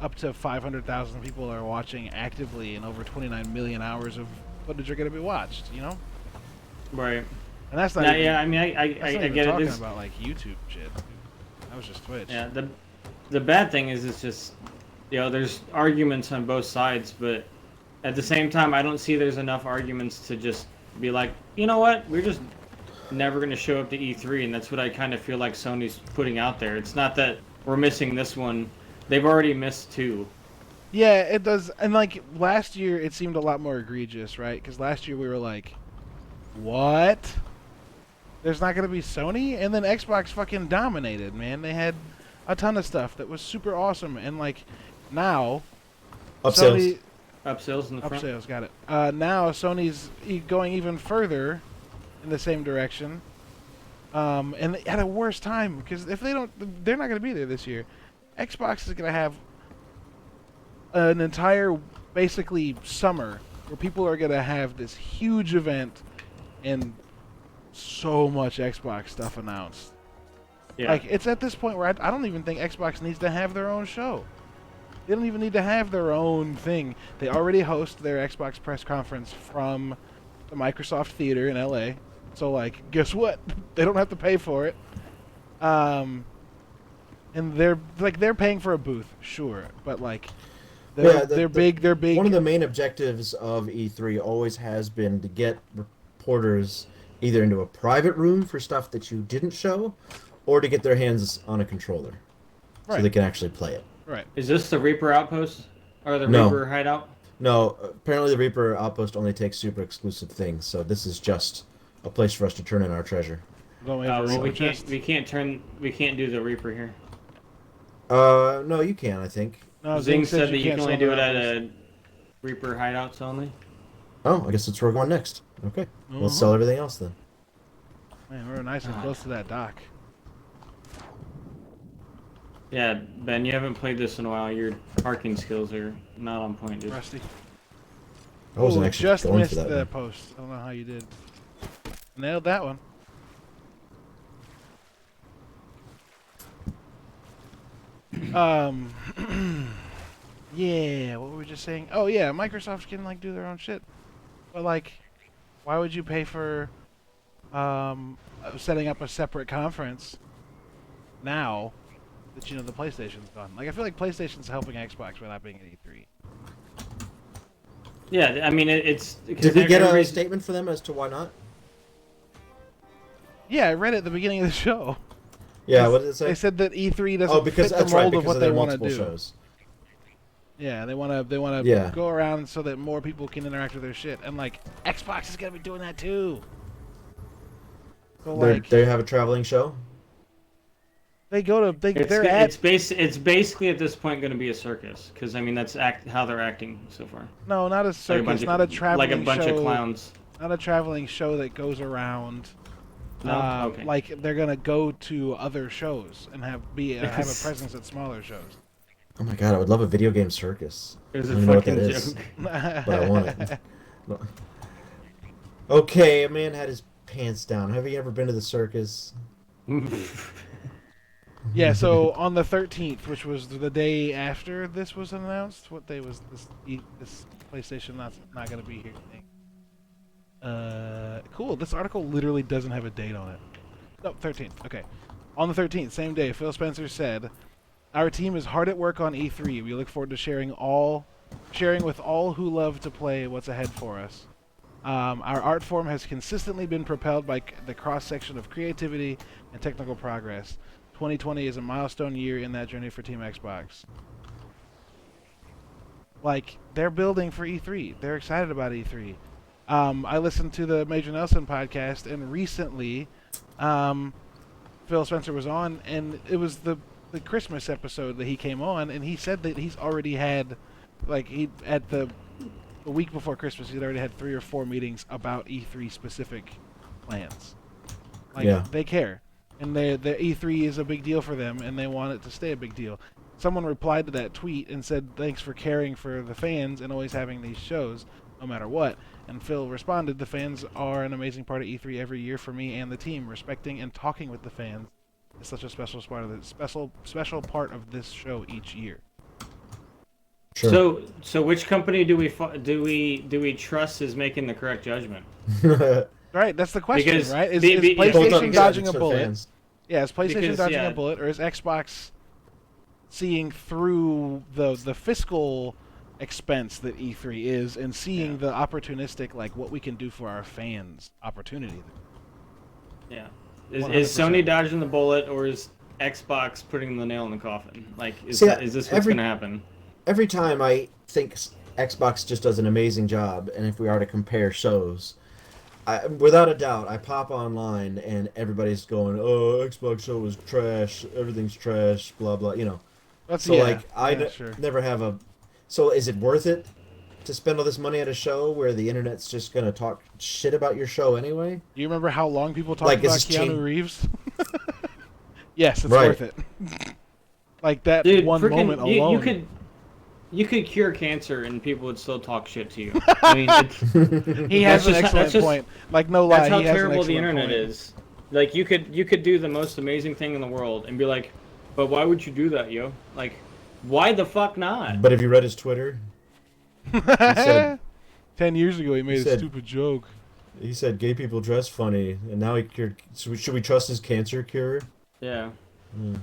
up to 500,000 people are watching actively and over 29 million hours of footage are going to be watched, you know? Right. And that's not even, I mean, I get talking it. about like YouTube shit. That was just Twitch. Yeah, the bad thing is it's just, there's arguments on both sides, but at the same time, I don't see there's enough arguments to just be like, you know what, we're just never going to show up to E3, and that's what I kind of feel like Sony's putting out there. It's not that we're missing this one. They've already missed 2. Yeah, it does. And like last year, it seemed a lot more egregious, right? Because last year we were like, what? There's not going to be Sony? And then Xbox fucking dominated, man. They had a ton of stuff that was super awesome. And like now, Upsales. Upsales in the front. Upsales, got it. Now Sony's going even further in the same direction, and at a worse time, because if they're not going to be there this year. Xbox is going to have an entire, basically, summer where people are going to have this huge event and so much Xbox stuff announced. Yeah. Like, it's at this point where I don't even think Xbox needs to have their own show. They don't even need to have their own thing. They already host their Xbox press conference from the Microsoft Theater in LA. So, like, guess what? They don't have to pay for it. And they're paying for a booth, sure, but like, they're big. One of the main objectives of E3 always has been to get reporters either into a private room for stuff that you didn't show, or to get their hands on a controller, so they can actually play it. Right. Is this the Reaper Outpost or the Reaper Hideout? No, apparently the Reaper Outpost only takes super exclusive things, so this is just a place for us to turn in our treasure. We can't do the Reaper here. No, you can, I think. No, Zing said that you can only do it at a Reaper Hideouts only. Oh, I guess that's where we're going next. Okay, let's sell everything else then. Man, we're nice and close to that dock. Yeah, Ben, you haven't played this in a while. Your parking skills are not on point, dude. Rusty. I wasn't actually just going missed for that the one. post. I don't know how you did. Nailed that one. Yeah, what were we just saying? Oh yeah, Microsoft can like do their own shit. But like, why would you pay for setting up a separate conference now that the PlayStation's done? Like, I feel like PlayStation's helping Xbox by not being at E3. Yeah, I mean it's. Did we get a statement for them as to why not? Yeah, I read it at the beginning of the show. Yeah, what did it say? They said that E3 doesn't because fit the that's right, mold of because what they there are want to multiple do. shows. Yeah, they want to Yeah. go around so that more people can interact with their shit, and like Xbox is gonna be doing that too. So They have a traveling show. they go to it's basically at this point going to be a circus because I mean that's how they're acting so far. No, not a circus, not a traveling show. Like a bunch of clowns. Not a traveling show that goes around. No? Okay. Like they're gonna go to other shows and have a presence at smaller shows. Oh my god, I would love a video game circus. It was I a don't know what that fucking is, joke. but I want it. Okay, a man had his pants down. Have you ever been to the circus? Yeah, so on the 13th, which was the day after this was announced, what day was this PlayStation not going to be here? Cool. This article literally doesn't have a date on it. No, 13th. Okay. On the 13th, same day, Phil Spencer said, "Our team is hard at work on E3. We look forward to sharing with all who love to play what's ahead for us. Our art form has consistently been propelled by the cross-section of creativity and technical progress. 2020 is a milestone year in that journey for Team Xbox." Like, they're building for E3. They're excited about E3. I listened to the Major Nelson podcast, and recently Phil Spencer was on, and it was the Christmas episode that he came on, and he said that he's already had, like, at the week before Christmas, he'd already had 3 or 4 meetings about E3 specific plans. Like, Yeah. they care. And the E3 is a big deal for them, and they want it to stay a big deal. Someone replied to that tweet and said, "Thanks for caring for the fans and always having these shows, no matter what." And Phil responded, "The fans are an amazing part of E3 every year for me and the team. Respecting and talking with the fans is such a special part of this show each year." Sure. So which company do we trust is making the correct judgment? Right, that's the question, Because right? Is both PlayStation of them dodging a for bullet? fans. Yeah, is PlayStation Because, dodging yeah. a bullet, or is Xbox seeing through the fiscal expense that E3 is and seeing the opportunistic, like, what we can do for our fans opportunity? Yeah. 100%. Is Sony dodging the bullet, or is Xbox putting the nail in the coffin? Like, is this what's going to happen? Every time I think Xbox just does an amazing job, and if we are to compare shows, without a doubt, I pop online and everybody's going, "Oh, Xbox show is trash. Everything's trash." Blah blah. You know. Sure. Never have a. So is it worth it to spend all this money at a show where the internet's just gonna talk shit about your show anyway? Do you remember how long people talked Like, about is this Keanu Reeves? Yes, it's Right. worth it. Like that Dude, one moment alone. You could cure cancer and people would still talk shit to you. I mean, He has an that's excellent just- point. Like, no lie, that's how he has an terrible the excellent internet point. is. Like, you could do the most amazing thing in the world and be like, "But why would you do that, yo? Like, why the fuck not?" But have you read his Twitter? said- 10 years ago, he made a said- stupid joke. He said gay people dress funny, and now he cured. So should we trust his cancer cure? Yeah. Hmm.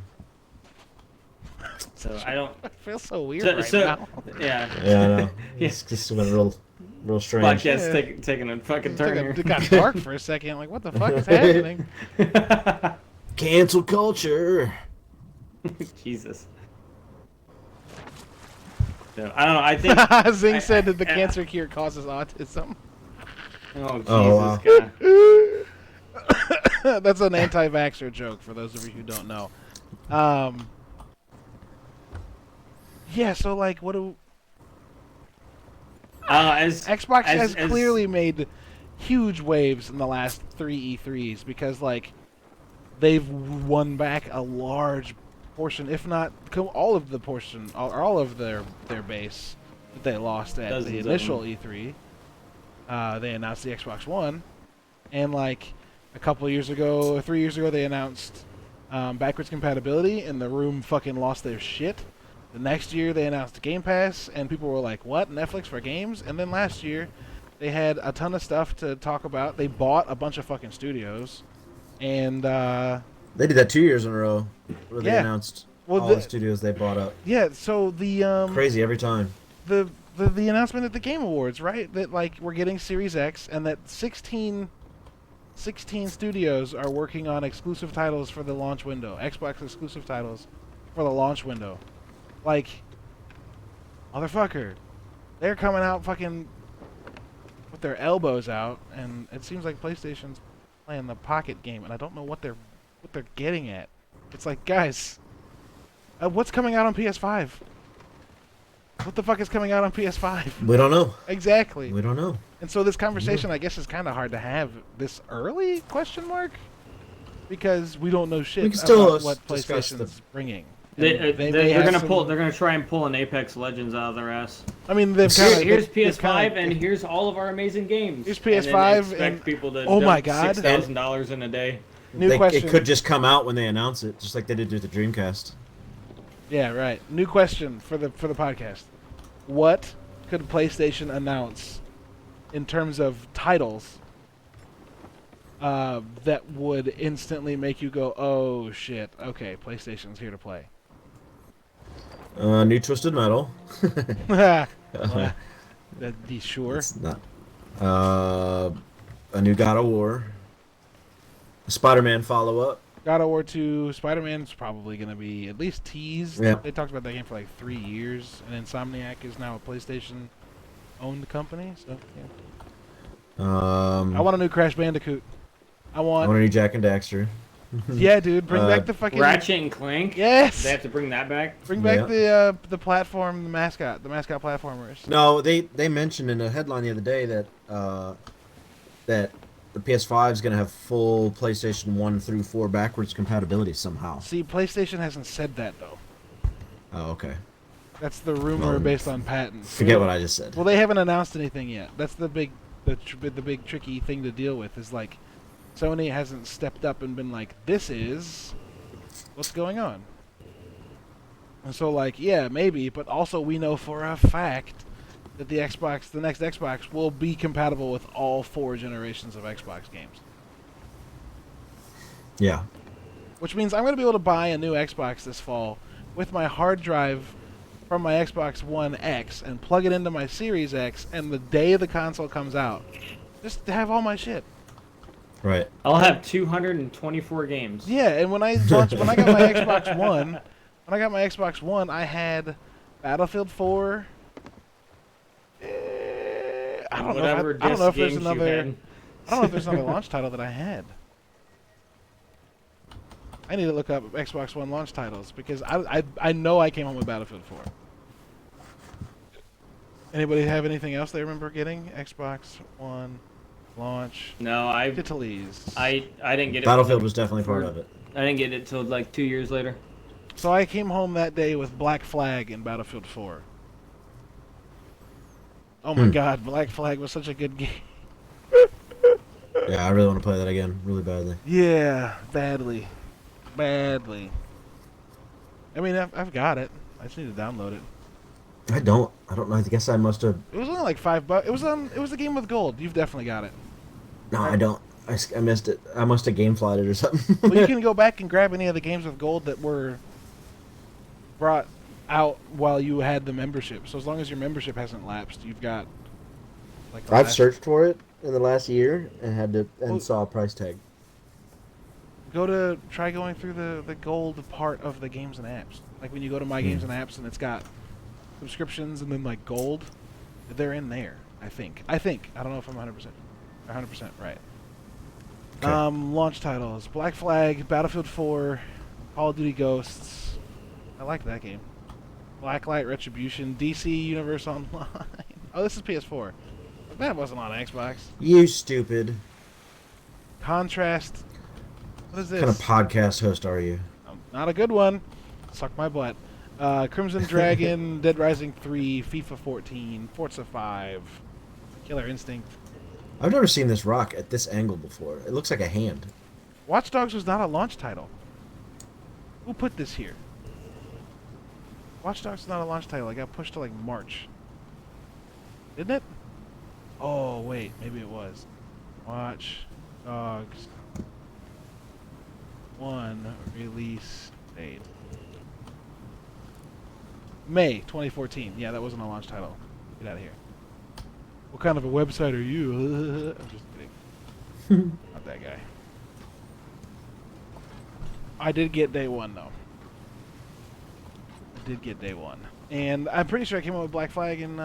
So I don't. I feel so weird So, right so now. yeah. Yeah, I know. Yeah. It's just went real strange. Podcast Yeah. taking a fucking turn here. It got dark for a second. Like, what the fuck is happening? Cancel culture. Jesus. So, I don't know. I think. Zing said that the cancer cure causes autism. Oh Jesus, Oh, wow. God. That's an anti-vaxxer joke for those of you who don't know. Yeah, so like, what do Xbox has clearly made huge waves in the last 3 E3s because like they've won back a large portion, if not all of the portion, or all of their base that they lost at Dozens the of initial them. E3. They announced the Xbox One, and like a couple years ago, or 3 years ago, they announced backwards compatibility, and the room fucking lost their shit. The next year, they announced Game Pass, and people were like, "What? Netflix for games?" And then last year, they had a ton of stuff to talk about. They bought a bunch of fucking studios, and They did that 2 years in a row, where they Yeah. announced Well, all the studios they bought up. yeah. So the Crazy every time. the announcement at the Game Awards, right? That like we're getting Series X, and that 16 16 studios are working on exclusive titles for the launch window. Xbox exclusive titles for the launch window. Like, motherfucker. They're coming out fucking with their elbows out, and it seems like PlayStation's playing the pocket game, and I don't know what they're getting at. It's like, guys, what's coming out on PS5? What the fuck is coming out on PS5? We don't know. Exactly. We don't know. And so this conversation, I guess, is kind of hard to have this early? Question mark? Because we don't know shit We can still about what discuss PlayStation's bringing. They're may gonna have pull. some- They're gonna try and pull an Apex Legends out of their ass. I mean, they've kind of. Here's PS5, and here's all of our amazing games. Here's And then PS5 expect and- people to oh my dump God. $6,000 in a day. New question. It could just come out when they announce it, just like they did with the Dreamcast. Yeah, right. New question for the podcast. What could PlayStation announce in terms of titles that would instantly make you go, "Oh shit! Okay, PlayStation's here to play." New Twisted Metal. Sure. It's not. A new God of War. A Spider-Man follow-up. God of War 2, Spider-Man's probably going to be at least teased. Yeah. They talked about that game for like 3 years, and Insomniac is now a PlayStation-owned company. So yeah. I want a new Crash Bandicoot. I I want. want a new Jack and Daxter. Yeah, dude, bring back the fucking Ratchet and Clank. Yes. They have to bring that back. Bring back the platform, the mascot platformers. No, they mentioned in a headline the other day that that the PS5 is going to have full PlayStation 1 through 4 backwards compatibility somehow. See, PlayStation hasn't said that though. Oh, okay. That's the rumor Well, based on patents. Forget what I just said. Well, they haven't announced anything yet. That's the big tricky thing to deal with. Is like Sony hasn't stepped up and been like, "This is what's going on." And so, like, yeah, maybe, but also we know for a fact that the next Xbox, will be compatible with all 4 generations of Xbox games. Yeah. Which means I'm going to be able to buy a new Xbox this fall with my hard drive from my Xbox One X and plug it into my Series X, and the day the console comes out, just to have all my shit. Right. I'll have 224 games. Yeah, and when I got my Xbox One, I had Battlefield 4. I don't know if there's another launch title that I had. I need to look up Xbox One launch titles because I know I came home with Battlefield 4. Anybody have anything else they remember getting? Xbox One launch. No, I didn't get it. Battlefield was definitely part of it. I didn't get it till like 2 years later. So I came home that day with Black Flag and Battlefield 4. Oh my God, Black Flag was such a good game. Yeah, I really want to play that again, really badly. Yeah, badly. I mean, I've got it. I just need to download it. I don't know. I guess I must have. It was only like $5. It was a game with gold. You've definitely got it. No, I don't. I missed it. I must have gameflied it or something. Well, you can go back and grab any of the games with gold that were brought out while you had the membership. So as long as your membership hasn't lapsed, you've got. Like I've searched for it in the last year and saw a price tag. Try going through the gold part of the games and apps. Like when you go to My Games and Apps and it's got subscriptions and then like gold, they're in there. I think. I don't know if I'm 100% right. Okay. Launch titles: Black Flag, Battlefield 4, Call of Duty Ghosts. I like that game. Blacklight Retribution, DC Universe Online. Oh, this is PS4. That wasn't on Xbox. You stupid. Contrast. What is this? What kind of podcast host are you? Not a good one. Suck my butt. Crimson Dragon, Dead Rising 3, FIFA 14, Forza 5, Killer Instinct. I've never seen this rock at this angle before. It looks like a hand. Watch Dogs was not a launch title. Who put this here? Watch Dogs is not a launch title. It got pushed to like March. Didn't it? Oh, wait. Maybe it was. Watch Dogs 1 release date. May 2014. Yeah, that wasn't a launch title. Get out of here. What kind of a website are you? I'm just kidding. Not that guy. I did get day one, though. I did get day one. And I'm pretty sure I came up with Black Flag and,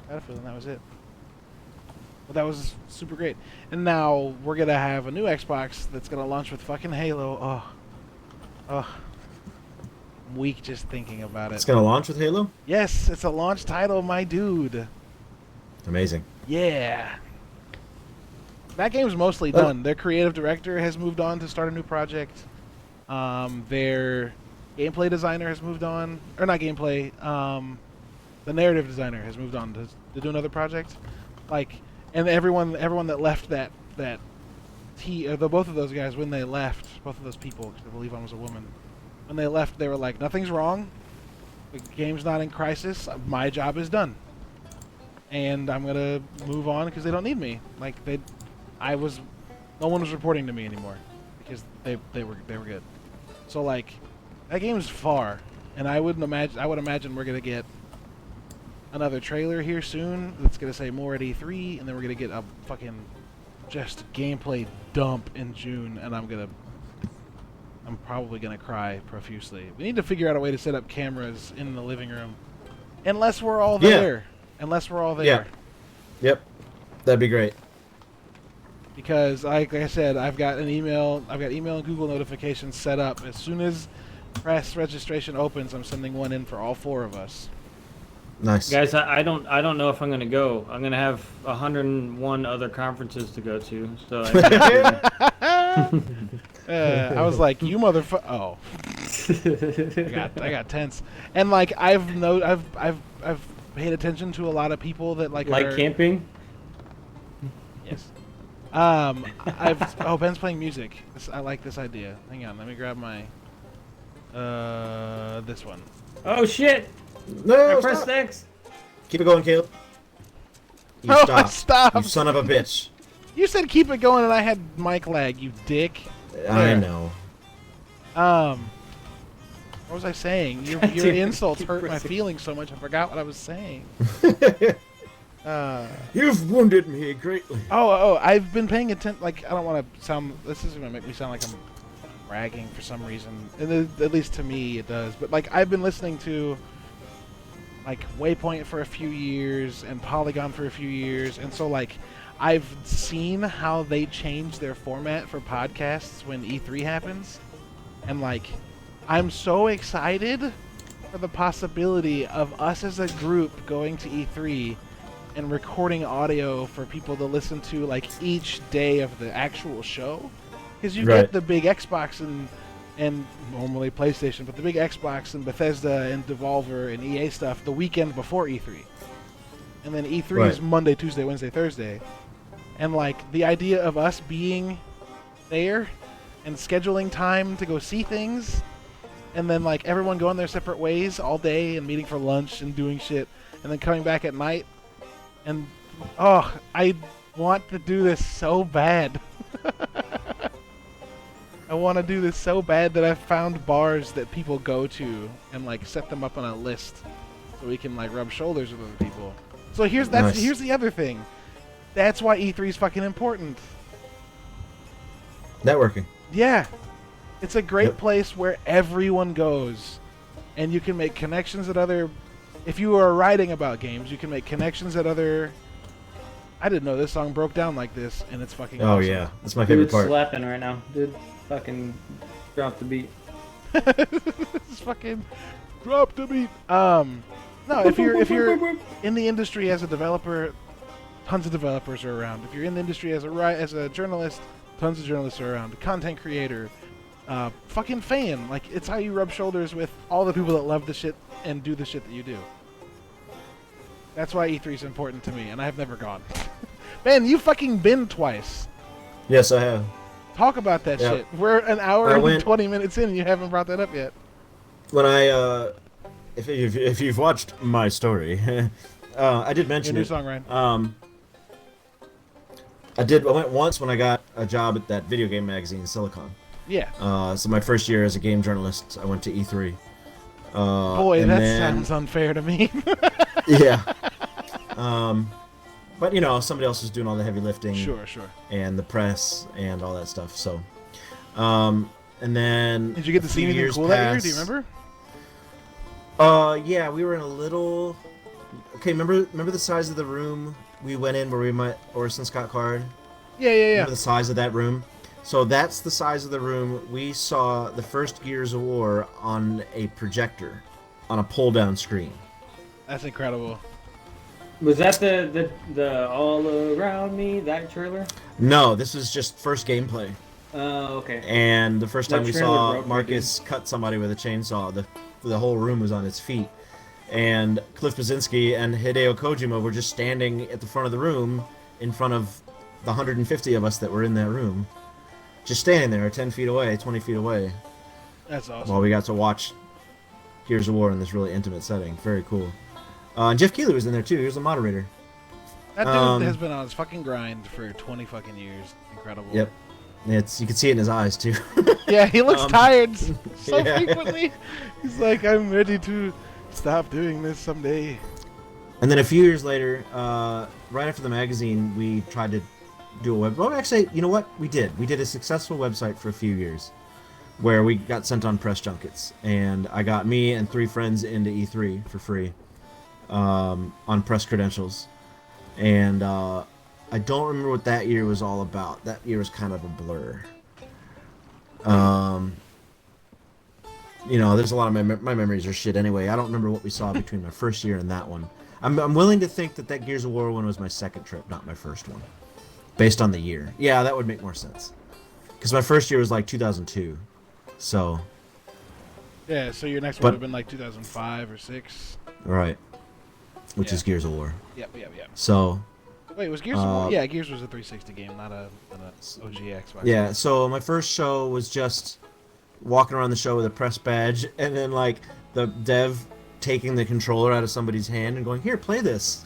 Battlefield, and that was it. But that was super great. And now we're going to have a new Xbox that's going to launch with fucking Halo. I'm weak just thinking about it. It's gonna launch with Halo? Yes, it's a launch title, my dude. Amazing. Yeah. That game's mostly done. Their creative director has moved on to start a new project. Their gameplay designer has moved on. Or not gameplay. The narrative designer has moved on to do another project. Like, and everyone that left both of those guys, when they left, both of those people, because I believe one was a woman, when they left, they were like, nothing's wrong. The game's not in crisis. My job is done. And I'm going to move on because they don't need me. Like, no one was reporting to me anymore because they were good. So, like, that game's far. And I would imagine we're going to get another trailer here soon that's going to say more at E3, and then we're going to get a fucking just gameplay dump in June, and I'm probably going to cry profusely. We need to figure out a way to set up cameras in the living room. Unless we're all there. Yeah. Yep. That'd be great. Because, like I said, I've got email and Google notifications set up. As soon as press registration opens, I'm sending one in for all 4 of us. Nice. Guys, I don't know if I'm going to go. I'm going to have 101 other conferences to go to. So I was like, you motherfucker. Oh. I got tense. And like I've paid attention to a lot of people that like camping? Yes. Ben's playing music. I like this idea. Hang on, let me grab my this one. Oh shit. No, I pressed X. Keep it going, Caleb. You stop. You son of a bitch. You said keep it going and I had mic lag, you dick. I know. What was I saying? Your insults hurt my feelings so much I forgot what I was saying. You've wounded me greatly. Oh, I've been paying attention. Like, I don't want to sound. This is going to make me sound like I'm bragging for some reason. And at least to me, it does. But like, I've been listening to like Waypoint for a few years and Polygon for a few years, and so like, I've seen how they change their format for podcasts when E3 happens, and like, I'm so excited for the possibility of us as a group going to E3 and recording audio for people to listen to like each day of the actual show, because you get the big Xbox and normally PlayStation, but the big Xbox and Bethesda and Devolver and EA stuff the weekend before E3, and then E3 is Monday, Tuesday, Wednesday, Thursday, and like the idea of us being there and scheduling time to go see things, and then like everyone going their separate ways all day and meeting for lunch and doing shit, and then coming back at night. And, I want to do this so bad. I want to do this so bad that I've found bars that people go to and, like, set them up on a list so we can, like, rub shoulders with other people. So here's the other thing. That's why E3 is fucking important. Networking. Yeah. It's a great place where everyone goes. And you can make connections at other... If you are writing about games, you can make connections at other... I didn't know this song broke down like this, and it's fucking awesome. Yeah. That's my favorite part. Dude, slapping right now. Dude, fucking drop the beat. It's fucking drop the beat. No, if you're in the industry as a developer, tons of developers are around. If you're in the industry as a journalist, tons of journalists are around. Content creator, fucking fan. Like, it's how you rub shoulders with all the people that love the shit and do the shit that you do. That's why E3 is important to me, and I have never gone. Man, you fucking been twice. Yes, I have. Talk about that shit. We're an hour and 20 minutes in, and you haven't brought that up yet. When if you've watched my story, I did mention Your new song, Ryan. I went once when I got a job at that video game magazine, Silicon. Yeah. So my first year as a game journalist, I went to E3. Boy, that sounds unfair to me. Yeah. But somebody else was doing all the heavy lifting. Sure. And the press and all that stuff. So, and then did you get to see anything cool that year? Do you remember? Yeah, we were in a little. Okay, remember the size of the room we went in where we met Orson Scott Card? Yeah. Remember the size of that room? So that's the size of the room. We saw the first Gears of War on a projector, on a pull-down screen. That's incredible. Was that the All Around Me, that trailer? No, this was just first gameplay. Oh, okay. And the first time we saw broke me, Marcus cut somebody with a chainsaw, the whole room was on its feet. And Cliff Blazinski and Hideo Kojima were just standing at the front of the room in front of the 150 of us that were in that room. Just standing there 10 feet away, 20 feet away. That's awesome. While we got to watch Gears of War in this really intimate setting. Very cool. And Jeff Keighley was in there too. He was the moderator. That dude has been on his fucking grind for 20 fucking years. Incredible. Yep. You can see it in his eyes too. Yeah, he looks tired so yeah. frequently. He's like, I'm ready to stop doing this someday. And then a few years later, right after the magazine, we tried to do a web. Well, actually, you know what? We did. We did a successful website for a few years, where we got sent on press junkets, and I got me and 3 friends into E3 for free, on press credentials, and I don't remember what that year was all about. That year was kind of a blur. There's a lot of my memories are shit anyway. I don't remember what we saw between my first year and that one. I'm willing to think that Gears of War one was my second trip, not my first one, based on the year. Yeah, that would make more sense. Because my first year was like 2002, so. Yeah, so your next one would have been like 2005 or 6. Right. Which is Gears of War. Yep. So. Wait, was Gears of War? Yeah, Gears was a 360 game, not a OG Xbox. Yeah, so my first show was just walking around the show with a press badge, and then like the dev taking the controller out of somebody's hand and going, "Here, play this,"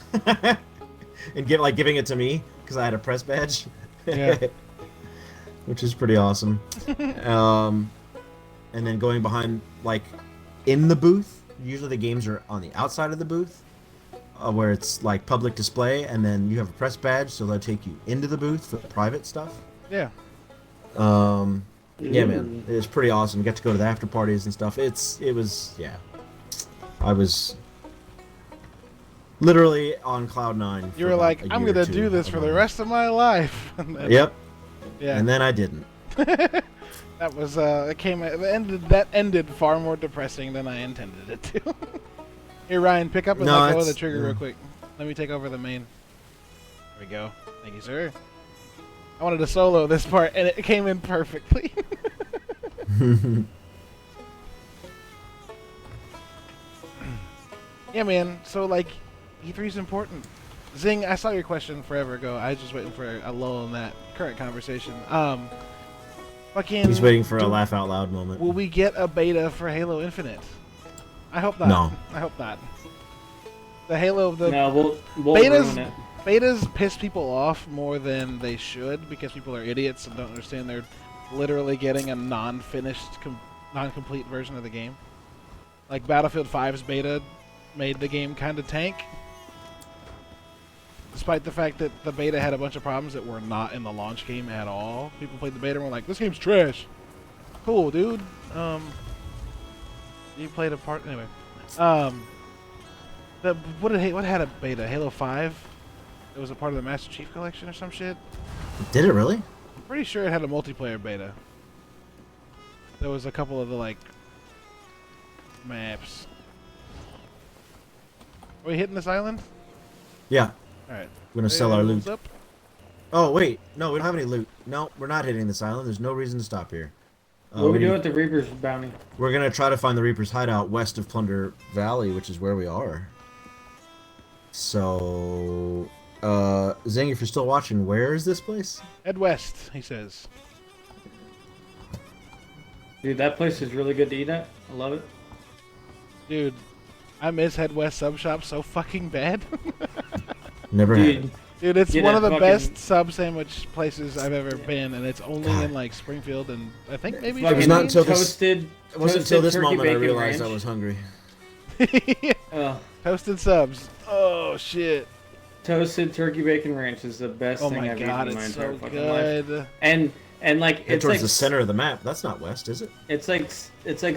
and giving it to me because I had a press badge. Yeah. Which is pretty awesome. And then going behind, like, in the booth. Usually the games are on the outside of the booth, where it's like public display, and then you have a press badge, so they'll take you into the booth for private stuff. Yeah. Yeah, man, it was pretty awesome. Got to go to the after parties and stuff. I was literally on cloud 9. You were like, I'm gonna do this for the rest of my life. Yep. Yeah. And then I didn't. That was that ended far more depressing than I intended it to. Here, Ryan, pick up and let go of the trigger real quick. Let me take over the main. There we go. Thank you, sir. I wanted to solo this part, and it came in perfectly. Yeah, man. So, like, E3's important. Zing, I saw your question forever ago. I was just waiting for a lull in that current conversation. He's waiting for a laugh out loud moment. Will we get a beta for Halo Infinite? I hope not. No. I hope not. The Halo... No, we'll ruin it. Betas piss people off more than they should because people are idiots and don't understand they're literally getting a non-finished, non-complete version of the game. Like Battlefield 5's beta made the game kind of tank. Despite the fact that the beta had a bunch of problems that were not in the launch game at all. People played the beta and were like, this game's trash. Cool, dude. You played a part... Anyway. What had a beta? Halo 5? It was a part of the Master Chief Collection or some shit? Did it really? I'm pretty sure it had a multiplayer beta. There was a couple of the, like, maps. Are we hitting this island? Yeah. Alright. We're gonna sell our loot. Up? Oh, wait. No, we don't have any loot. No, we're not hitting this island. There's no reason to stop here. What are we doing with the Reaper's bounty? We're gonna try to find the Reaper's hideout west of Plunder Valley, which is where we are. So... Zing, if you're still watching, where is this place? Head west, he says. Dude, that place is really good to eat at. I love it. Dude, I miss Head West Sub Shop so fucking bad. Never had it. Dude, it's one of the best sub sandwich places I've ever been, and it's only in like Springfield and I think maybe it was not until this, it wasn't until this turkey moment I bacon realized ranch. I was hungry. Toasted subs. Oh shit. Toasted turkey bacon ranch is the best Oh thing my I've god, eaten in my it's entire so fucking life. good. And like Head it's towards like the center of the map. That's not west, is it? it's like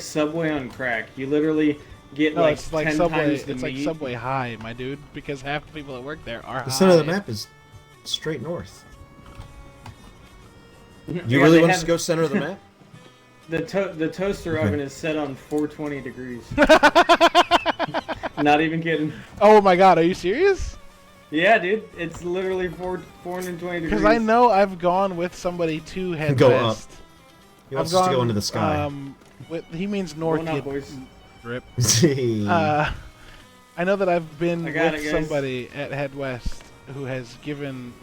Subway on crack. You literally get No, like it's like 10 Subway. times the It's like meat. Subway High, my dude, because half the people that work there are The high. center of the map is straight north. You Yeah, really they want us have- to go center of the map? The toaster Okay. oven is set on 420 degrees. Not even kidding. Oh my god, are you serious? Yeah, dude, it's literally 420 degrees. Because I know I've gone with somebody to head Go up. west. He wants us to go into the sky. He means north. Going up, Kid. boys. Drip. See. I know that I've been I got with it, guys. somebody at Head West who was given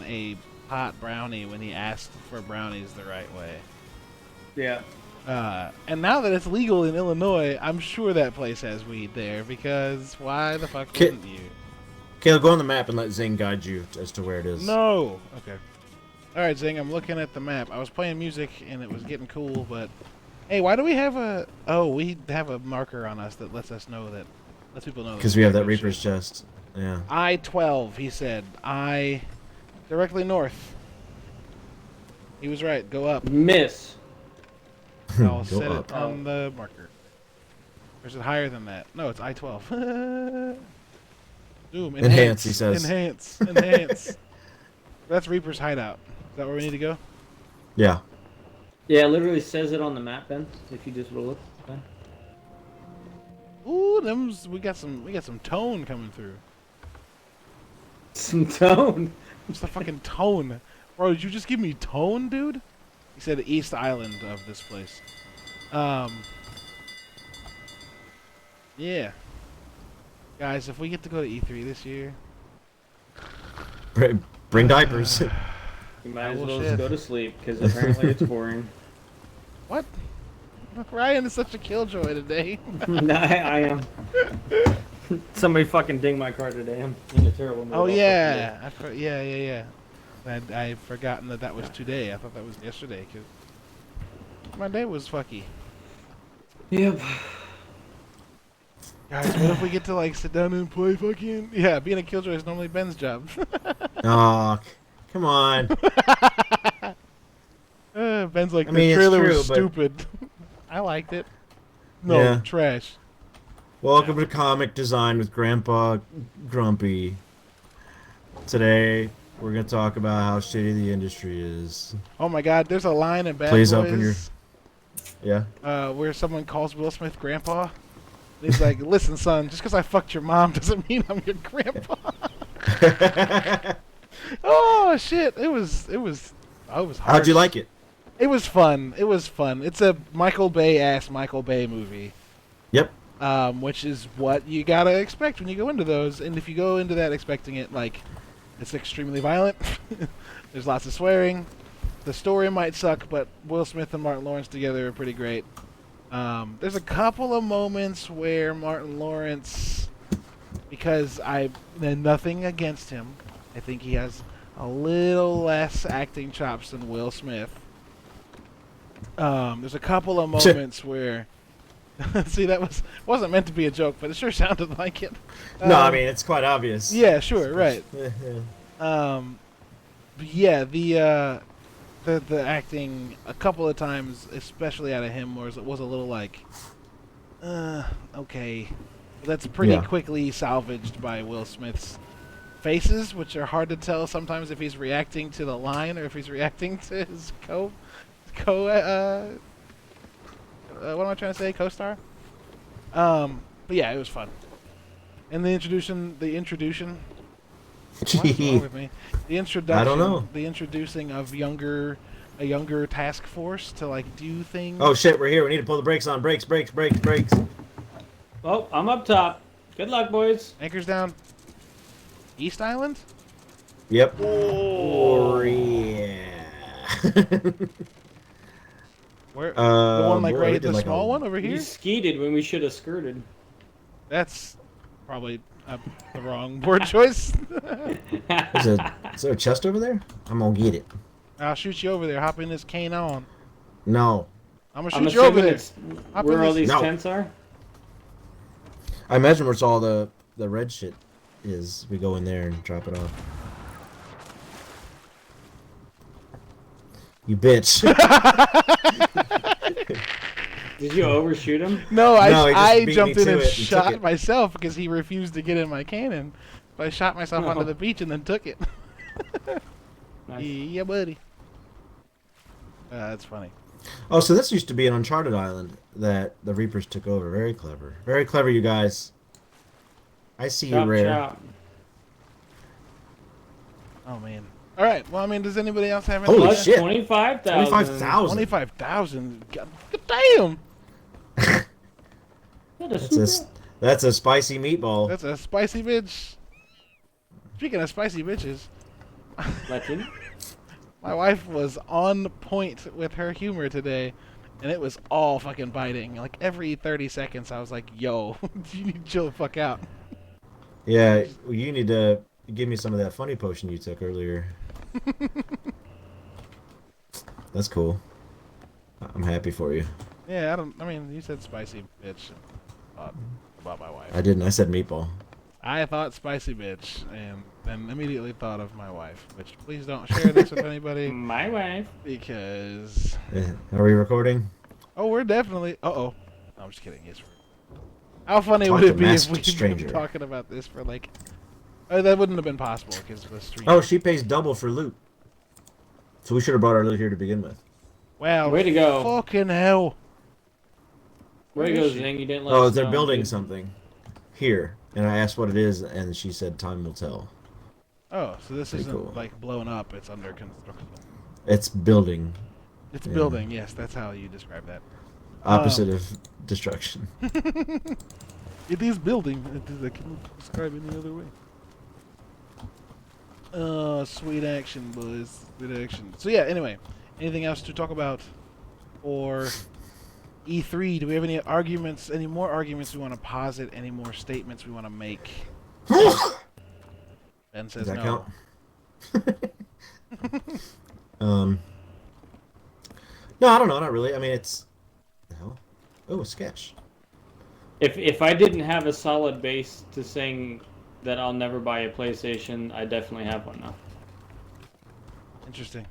a hot brownie when he asked for brownies the right way. Yeah. And now that it's legal in Illinois, I'm sure that place has weed there because why the fuck Ki- wouldn't you? Caleb, go on the map and let Zing guide you as to where it is. No. Okay. All right, Zing. I'm looking at the map. I was playing music and it was getting cool, but hey, why do we have a? Oh, we have a marker on us that lets us know that lets people know. Because we have that Reaper's chest. Yeah. I-12. He said directly north. He was right. Go up. Miss. I'll Go set up. it on the marker. Or is it higher than that? No, it's I-12. Zoom. Enhance, he says. Enhance. Enhance. That's Reaper's hideout. Is that where we need to go? Yeah. Yeah, it literally says it on the map, Ben. If you just will look, Ben. Ooh, we got some tone coming through. Some tone. What's the fucking tone? Bro, did you just give me tone, dude? He said East Island of this place. Yeah. Guys, if we get to go to E3 this year... Bring diapers. You might as Oh, well shit. just go to sleep, because apparently it's boring. What? Ryan is such a killjoy today. No, I am. Somebody fucking dinged my car today. I'm in a terrible mood. Oh, yeah. Yeah. I'd forgotten that was today. I thought that was yesterday, because my day was fucky. Yep. Guys, what if we get to, like, sit down and play fucking... Yeah, being a killjoy is normally Ben's job. Aw, come on. Ben's like, I mean, the it's trailer true, was but- stupid. I liked it. No, Yeah. trash. Welcome to Comic Design with Grandpa Grumpy. Today, we're going to talk about how shitty the industry is. Oh my god, there's a line in Bad Please Boys open your- Yeah? where someone calls Will Smith grandpa. He's like, listen, son, just because I fucked your mom doesn't mean I'm your grandpa. Oh, shit. It was hard. How'd you like it? It was fun. It's a Michael Bay-ass Michael Bay movie. Yep. Which is what you gotta expect when you go into those. And if you go into that expecting it, like, it's extremely violent. There's lots of swearing. The story might suck, but Will Smith and Martin Lawrence together are pretty great. There's a couple of moments where Martin Lawrence, because nothing against him, I think he has a little less acting chops than Will Smith. There's a couple of moments where, see, wasn't meant to be a joke, but it sure sounded like it. No, I mean, it's quite obvious. Yeah, sure, right. Yeah. But yeah, the acting a couple of times, especially out of him, was a little like, okay. That's pretty Yeah. quickly salvaged by Will Smith's faces, which are hard to tell sometimes if he's reacting to the line or if he's reacting to his what am I trying to say? Co-star? But yeah, it was fun. And the introduction. What's wrong with me? The introduction. I don't know. The introducing of a younger task force to like do things. Oh shit, we're here. We need to pull the brakes on. Brakes. Oh, I'm up top. Good luck, boys. Anchors down. East Island? Yep. Oh. Yeah. Where? The one like we're right, looking the like small a- one over You here? skeeted when we should have skirted. That's probably the wrong word choice. Is there a chest over there? I'm gonna get it. I'll shoot you over there. Hop in this cane on. No. I'm gonna I'm shoot you over assuming there. it's Hop where in all this- these No. tents are. I imagine where it's all the red shit. is. We go in there and drop it off. You bitch. Did you overshoot him? No, No, he just I beat jumped me in to and it and took shot it. myself because he refused to get in my cannon. So I shot myself onto the beach and then took it. Nice. Yeah, buddy. That's funny. Oh, so this used to be an Uncharted island that the Reapers took over. Very clever. Very clever, you guys. I see you, Chop, Rare. chop. Oh, man. All right. Well, I mean, does anybody else have any? Holy Plus shit. 25,000. 25,000. 25,000. God damn. That's a spicy meatball. That's a spicy bitch. Speaking of spicy bitches, Latin. my wife was on point with her humor today, and it was all fucking biting. Like every 30 seconds, I was like, "Yo, you need to chill the fuck out." Yeah, you need to give me some of that funny potion you took earlier. That's cool. I'm happy for you. Yeah, I mean, you said spicy bitch. About my wife. I didn't. I said meatball. I thought spicy bitch, and then immediately thought of my wife. Which please don't share this with anybody My wife. because. Are we recording? Oh, we're definitely. No, I'm just kidding. Yes. How funny Talk would to it be if masked we'd stranger. been talking about this for like? Oh, that wouldn't have been possible because the stream. Oh, she pays double for loot. So we should have brought our loot here to begin with. Wow. Way to go. Fucking hell. Where Where goes is she? Zing? You didn't let Oh, us they're know, building dude. something here, and I asked what it is, and she said time will tell. Oh, so this Pretty isn't cool. like blown up. It's under construction. It's building. It's Yeah. building. Yes, that's how you describe that. Opposite of destruction. It is building. I can't describe it any other way. Sweet action, boys. Sweet action. So yeah. Anyway, anything else to talk about, or E3? Do we have any arguments? Any more arguments we want to posit? Any more statements we want to make? Ben says Does that no. count? No, I don't know. Not really. I mean, it's the hell. Oh, a sketch. If I didn't have a solid base to saying that I'll never buy a PlayStation, I definitely have one now. Interesting.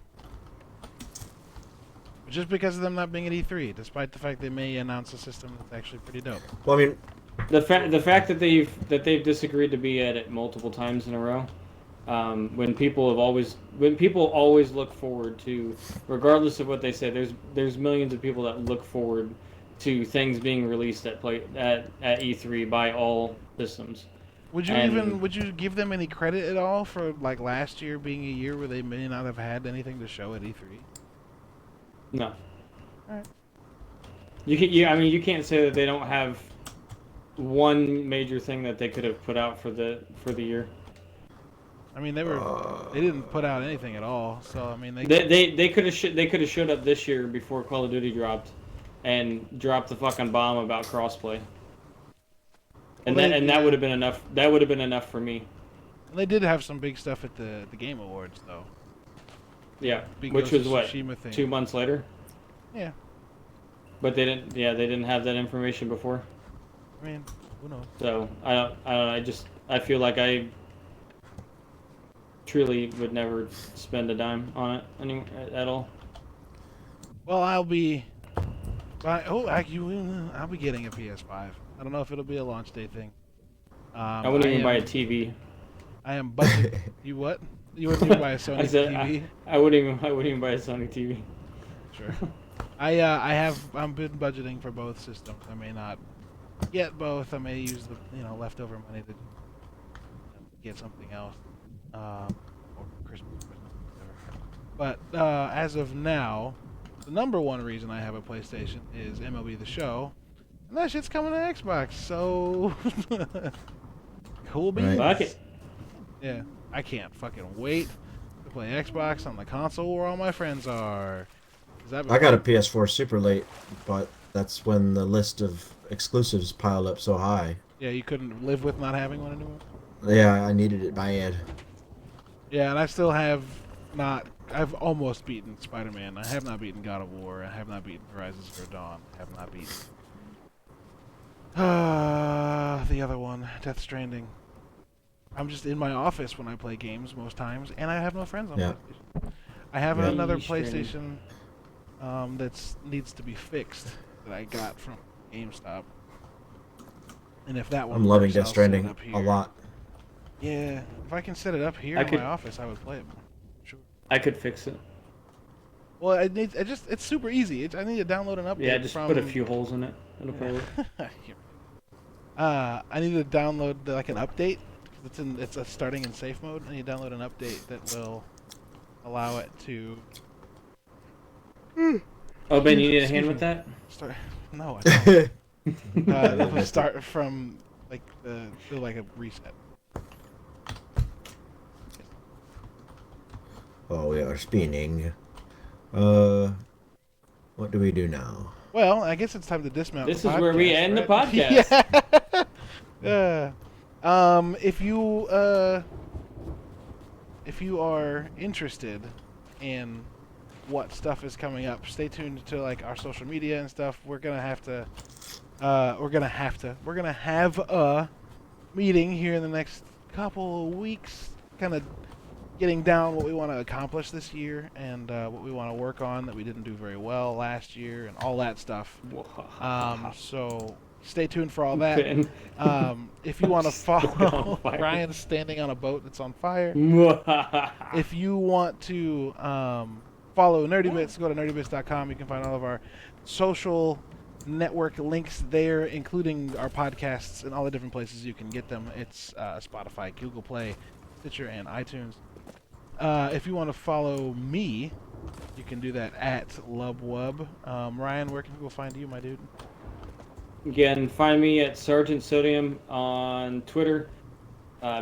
Just because of them not being at E3, despite the fact they may announce a system that's actually pretty dope. Well, I mean, The fact that they've disagreed to be at it multiple times in a row, when people always look forward to, regardless of what they say, there's millions of people that look forward to things being released at E3 by all systems. Would you give them any credit at all for like last year being a year where they may not have had anything to show at E3? No. Alright. You can't say that they don't have one major thing that they could have put out for the year. I mean, they didn't put out anything at all. So I mean, They could have showed up this year before Call of Duty dropped, and dropped the fucking bomb about crossplay. And that would have been enough. That would have been enough for me. they did have some big stuff at the Game Awards though. Yeah, Big which Ghost was of what, Tsushima thing. 2 months later. Yeah. But they didn't have that information before. I mean, who knows? So I don't. I feel like I truly would never spend a dime on it at all. Well, I'll be getting a PS5. I don't know if it'll be a launch day thing. I wouldn't even buy a TV. I am budgeting. You what? You wouldn't even buy a Sony I said TV? I wouldn't even buy a Sony TV. Sure. I've been budgeting for both systems. I may not get both. I may use the leftover money to get something else, or Christmas or whatever. But as of now, the number one reason I have a PlayStation is MLB The Show, and that shit's coming to Xbox. So cool beans. Fuck it. Yeah, I can't fucking wait to play Xbox on the console where all my friends are. I got a PS4 super late, but that's when the list of exclusives piled up so high. Yeah, you couldn't live with not having one anymore? Yeah, I needed it bad. Yeah, and I still have not... I've almost beaten Spider-Man. I have not beaten God of War. I have not beaten Horizon Zero Dawn. I have not beaten... the other one, Death Stranding. I'm just in my office when I play games most times, and I have no friends on Yeah. PlayStation. I have Yeah. another Strange. PlayStation that needs to be fixed that I got from GameStop. And if that one I'm loving works, Death I'll set it Stranding up here. a lot. Yeah, if I can set it up here I in could- my office, I would play it more. Sure. I could fix it. Well, it's super easy. I need to download an update Yeah, just from. put a few holes in it. It'll probably. I need to download like an update. It's starting in safe mode. I need to download an update that will allow it to. Oh, Ben, you need a Excuse hand me. with that? Start. No, I don't. It will start from like do like a reset. Oh, we are spinning. What do we do now? Well, I guess it's time to dismount. This the is where we podcast, end the right? podcast. Yeah. If you are interested in what stuff is coming up, stay tuned to like our social media and stuff. We're gonna have a meeting here in the next couple of weeks, kind of getting down what we want to accomplish this year and what we want to work on that we didn't do very well last year and all that stuff. So stay tuned for all that. Ben. If you want to follow fire. Ryan's standing on a boat that's on fire. If you want to follow Nerdy Bits, go to nerdybits.com. You can find all of our social network links there, including our podcasts and all the different places you can get them. It's Spotify, Google Play, Stitcher, and iTunes. If you want to follow me, you can do that at LubWub. Ryan, where can people find you, my dude? You can find me at Sergeant Sodium on Twitter,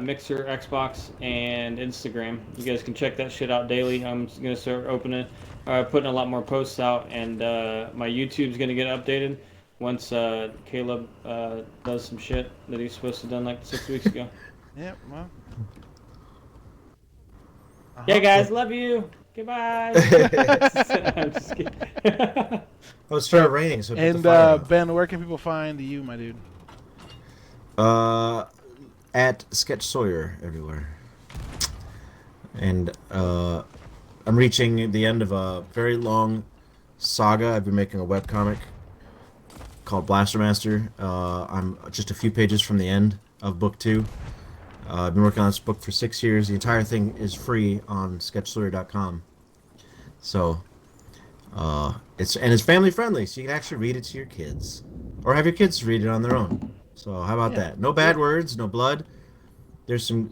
Mixer, Xbox, and Instagram. You guys can check that shit out daily. I'm gonna start putting a lot more posts out, and my YouTube's gonna get updated once Caleb does some shit that he's supposed to have done like 6 weeks ago. Yeah, well. Yeah, guys, love you. Goodbye. I'm just kidding. Oh, it started raining, so put And the fire out. Ben, where can people find you, my dude? At Sketch Sawyer everywhere. And I'm reaching the end of a very long saga. I've been making a webcomic called Blaster Master. I'm just a few pages from the end of book 2. I've been working on this book for 6 years. The entire thing is free on sketchsawyer.com. So, it's family friendly, so you can actually read it to your kids, or have your kids read it on their own. So how about that? No bad words, no blood. There's some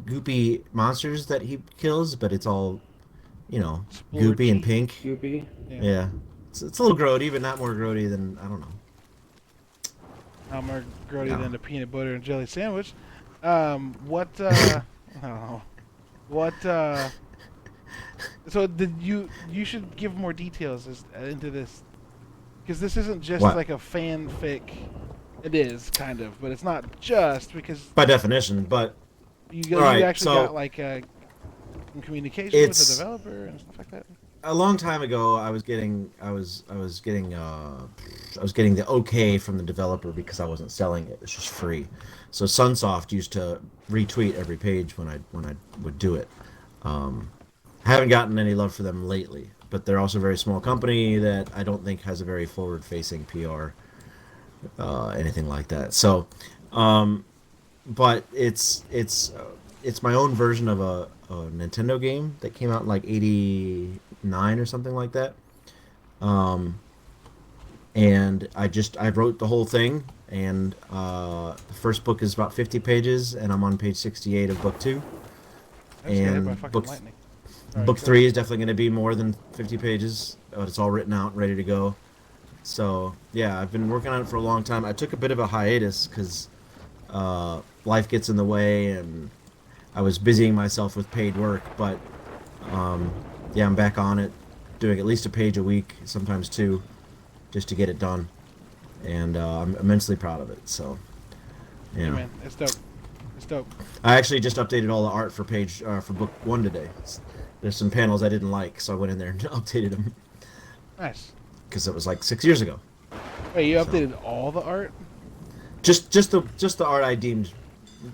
goopy monsters that he kills, but it's all, goopy and pink. Goopy. Yeah. It's a little grody, but not more grody than, I don't know. I'm more grody Yeah. than a peanut butter and jelly sandwich. I don't know. So you should give more details into this, because this isn't just What? like a fanfic. It is kind of, but it's not just because By definition, but you Alright, actually so got like some communication with the it's- developer and stuff like that. a long time ago, I was getting the okay from the developer because I wasn't selling it. It's just free. So Sunsoft used to retweet every page when I would do it. I haven't gotten any love for them lately, but they're also a very small company that I don't think has a very forward-facing PR, anything like that. So, but it's my own version of a Nintendo game that came out in like '89 or something like that. And I wrote the whole thing, and the first book is about 50 pages, and I'm on page 68 of book 2. I'm scared by And fucking book lightning. Sorry, book go 3 is definitely going to be more than 50 pages, but it's all written out and ready to go. So yeah, I've been working on it for a long time. I took a bit of a hiatus because life gets in the way, and I was busying myself with paid work. But yeah, I'm back on it, doing at least a page a week, sometimes 2, just to get it done. And I'm immensely proud of it. So Yeah, yeah, man, it's dope. It's dope. I actually just updated all the art for for book 1 today. There's some panels I didn't like, so I went in there and updated them Nice. because it was like 6 years ago. Wait, you So- updated all the art? Just the art I deemed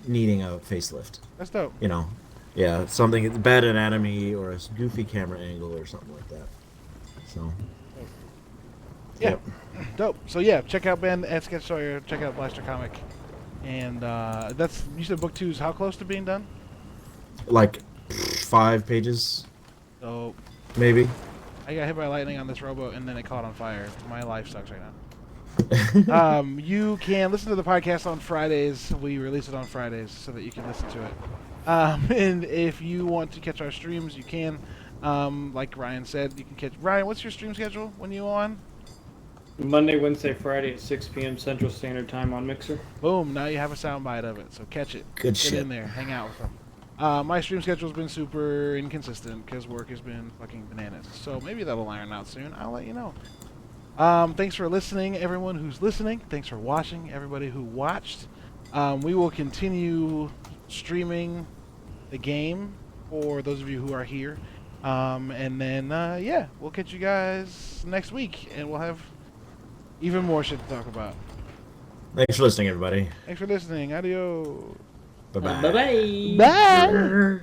needing a facelift. That's dope. You know, yeah, something bad anatomy or a goofy camera angle or something like that. So. Yeah, Yep. dope. So yeah, check out Ben at Sketch Sawyer. Check out Blaster Comic, and that's you said book 2 is how close to being done? Like 5 pages, So maybe. I got hit by lightning on this rowboat, and then it caught on fire. My life sucks right now. You can listen to the podcast on Fridays. We release it on Fridays so that you can listen to it. And if you want to catch our streams, you can. Like Ryan said, you can catch Ryan. What's your stream schedule when you on? Monday, Wednesday, Friday at 6 p.m. Central Standard Time on Mixer. Boom! Now you have a soundbite of it. So catch it. Good Get shit. in there. Hang out with them. My stream schedule's been super inconsistent because work has been fucking bananas. So maybe that'll iron out soon. I'll let you know. Thanks for listening, everyone who's listening. Thanks for watching, everybody who watched. We will continue streaming the game for those of you who are here. And then, yeah, we'll catch you guys next week, and we'll have even more shit to talk about. Thanks for listening, everybody. Thanks for listening. Adios. Bye-bye. Bye-bye. Bye.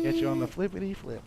Catch you on the flippity flip.